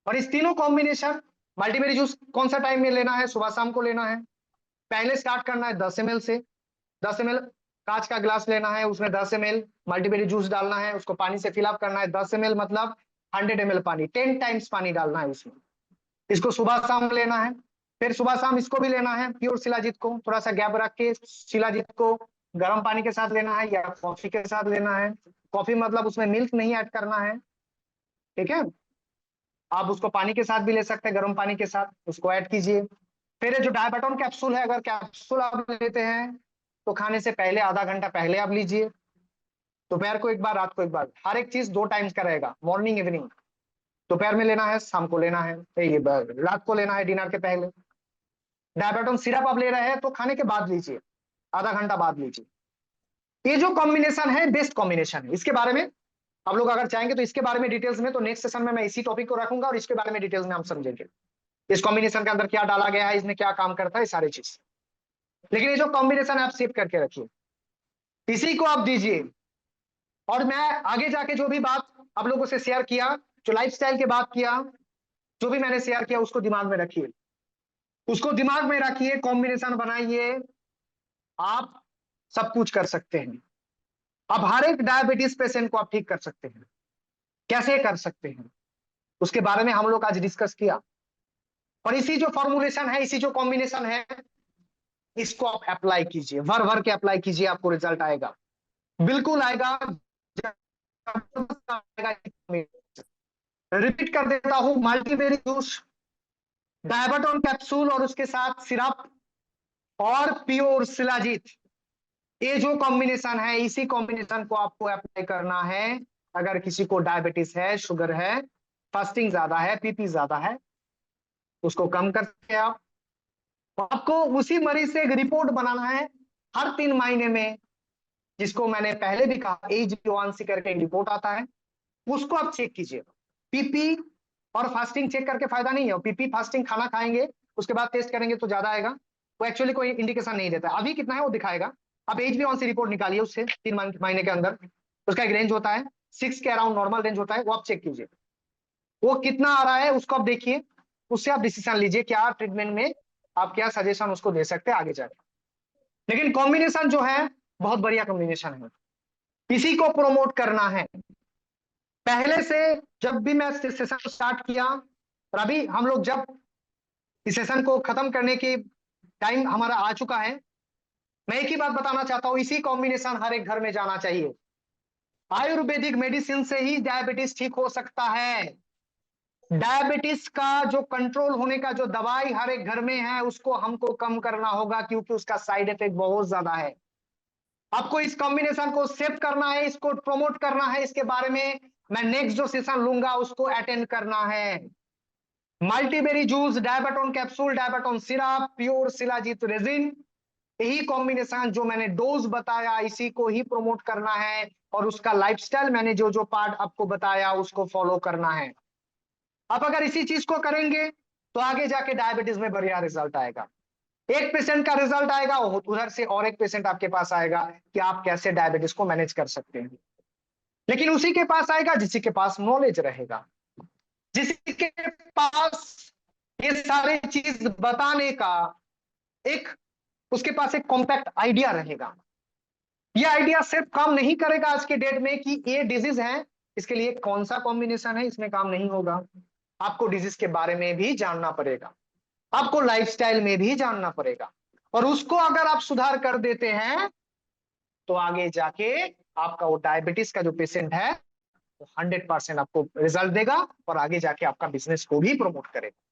और इस तीनों कॉम्बिनेशन मल्टीबेरी जूस कौन सा टाइम में लेना है? सुबह शाम को लेना है। पहले स्टार्ट करना है 10 ml से, 10 ml कांच का ग्लास लेना है, उसमें 10 ml मल्टीबेरी जूस डालना है, उसको पानी से फिलअप करना है। 10 ml मतलब 100 ml पानी, 10 टाइम्स पानी डालना है उसमें। इसको सुबह शाम लेना है, फिर सुबह शाम इसको भी लेना है प्योर शिलाजीत को, थोड़ा सा गैप रख के शिलाजीत को गर्म पानी के साथ लेना है या कॉफी के साथ लेना है। कॉफी मतलब उसमें मिल्क नहीं ऐड करना है, ठीक है। आप उसको पानी के साथ भी ले सकते हैं, गर्म पानी के साथ उसको ऐड कीजिए। फिर जो डायबेटोन कैप्सूल है, अगर कैप्सूल आप लेते हैं तो खाने से पहले आधा घंटा पहले आप लीजिए, दोपहर को एक बार, रात को एक बार, हर एक चीज 2 टाइम्स का रहेगा, मॉर्निंग इवनिंग। दोपहर में लेना है, शाम को लेना है, ये रात को लेना है डिनर के पहले। डायबेटोन सिरप आप ले रहे हैं तो खाने के बाद लीजिए, आधा घंटा बाद लीजिए। ये जो कॉम्बिनेशन है बेस्ट कॉम्बिनेशन है, इसके बारे में आप लोग अगर चाहेंगे तो इसके बारे में डिटेल्स में, तो नेक्स्ट सेशन में मैं इसी टॉपिक को रखूंगा और इसके बारे में डिटेल्स में हम समझेंगे इस कॉम्बिनेशन के अंदर क्या डाला गया है, इसमें क्या काम करता है, सारी चीज। लेकिन ये जो कॉम्बिनेशन आप सेव करके रखिए, इसी को आप दीजिए। और मैं आगे जाके जो भी बात आप लोगों से शेयर किया, जो लाइफस्टाइल की बात किया, जो भी मैंने शेयर किया उसको दिमाग में रखिए, उसको दिमाग में रखिए, कॉम्बिनेशन बनाइए आप सब कुछ कर सकते हैं। अब हर एक डायबिटीज पेशेंट को आप ठीक कर सकते हैं। कैसे कर सकते हैं उसके बारे में हम लोग आज डिस्कस किया। और इसी जो फॉर्मुलेशन है, इसी जो कॉम्बिनेशन है, इसको आप अप्लाई कीजिए, भर भर के अप्लाई कीजिए, आपको रिजल्ट आएगा, बिल्कुल आएगा। रिपीट कर देता हूं, मल्टीबेरी जूस, डायबेटोन कैप्सूल और उसके साथ सिरप और प्योर शिलाजीत, ये जो कॉम्बिनेशन है, इसी कॉम्बिनेशन को आपको अप्लाई करना है। अगर किसी को डायबिटीज है, शुगर है, फास्टिंग ज्यादा है, पीपी ज्यादा है, उसको कम कर सकते हैं आप। आपको उसी मरीज से एक रिपोर्ट बनाना है हर 3 महीने में, जिसको मैंने पहले भी कहा HbA1c करके एक रिपोर्ट आता है, उसको आप चेक कीजिए। पीपी और फास्टिंग चेक करके फायदा नहीं है। पीपी फास्टिंग खाना खाएंगे उसके बाद टेस्ट करेंगे तो ज्यादा आएगा, वो एक्चुअली कोई इंडिकेशन नहीं देता। अभी कितना है वो दिखाएगा। आप HbA1c रिपोर्ट निकालिए उससे 3 महीने के अंदर, उसका एक रेंज होता है 6 के अराउंड नॉर्मल रेंज होता है, वो आप चेक कीजिए वो कितना आ रहा है, उसको आप देखिए, उससे आप डिसीजन लीजिए क्या ट्रीटमेंट में आप क्या सजेशन उसको दे सकते हैं आगे जाके। लेकिन कॉम्बिनेशन जो है बहुत बढ़िया कॉम्बिनेशन है, इसी को प्रमोट करना है। पहले से जब भी मैं सेशन स्टार्ट किया और अभी हम लोग जब इस सेशन को खत्म करने की टाइम हमारा आ चुका है, मैं एक ही बात बताना चाहता हूं, इसी कॉम्बिनेशन हर एक घर में जाना चाहिए। आयुर्वेदिक मेडिसिन से ही डायबिटीज ठीक हो सकता है। डायबिटीज का जो कंट्रोल होने का जो दवाई हर एक घर में है, उसको हमको कम करना होगा, क्योंकि उसका साइड इफेक्ट बहुत ज्यादा है। आपको इस कॉम्बिनेशन को सेव करना है, इसको प्रमोट करना है, इसके बारे में मैं नेक्स्ट जो सेशन लूंगा उसको अटेंड करना है। Multiberry juice, Diabetone capsule, Diabetone syrup, pure shilajit resin, यही कॉम्बिनेशन जो मैंने डोज बताया इसी को ही प्रमोट करना है। और उसका लाइफस्टाइल मैंने जो जो पार्ट आपको बताया उसको फॉलो करना है। आप अगर इसी चीज को करेंगे तो आगे जाके डायबिटीज में बढ़िया रिजल्ट आएगा। एक पेशेंट का रिजल्ट आएगा, उधर से और एक पेशेंट आपके पास आएगा कि आप कैसे डायबिटीज को मैनेज कर सकते हैं। लेकिन उसी के पास आएगा जिसी के पास नॉलेज रहेगा, जिसके पास ये सारी चीज बताने का एक, उसके पास एक कॉम्पैक्ट आइडिया रहेगा। ये आइडिया सिर्फ काम नहीं करेगा आज के डेट में कि ये डिजीज है, इसके लिए कौन सा कॉम्बिनेशन है, इसमें काम नहीं होगा। आपको डिजीज के बारे में भी जानना पड़ेगा, आपको लाइफस्टाइल में भी जानना पड़ेगा, और उसको अगर आप सुधार कर देते हैं तो आगे जाके आपका वो डायबिटीज का जो पेशेंट है वो 100% आपको रिजल्ट देगा और आगे जाके आपका बिजनेस को भी प्रमोट करेगा।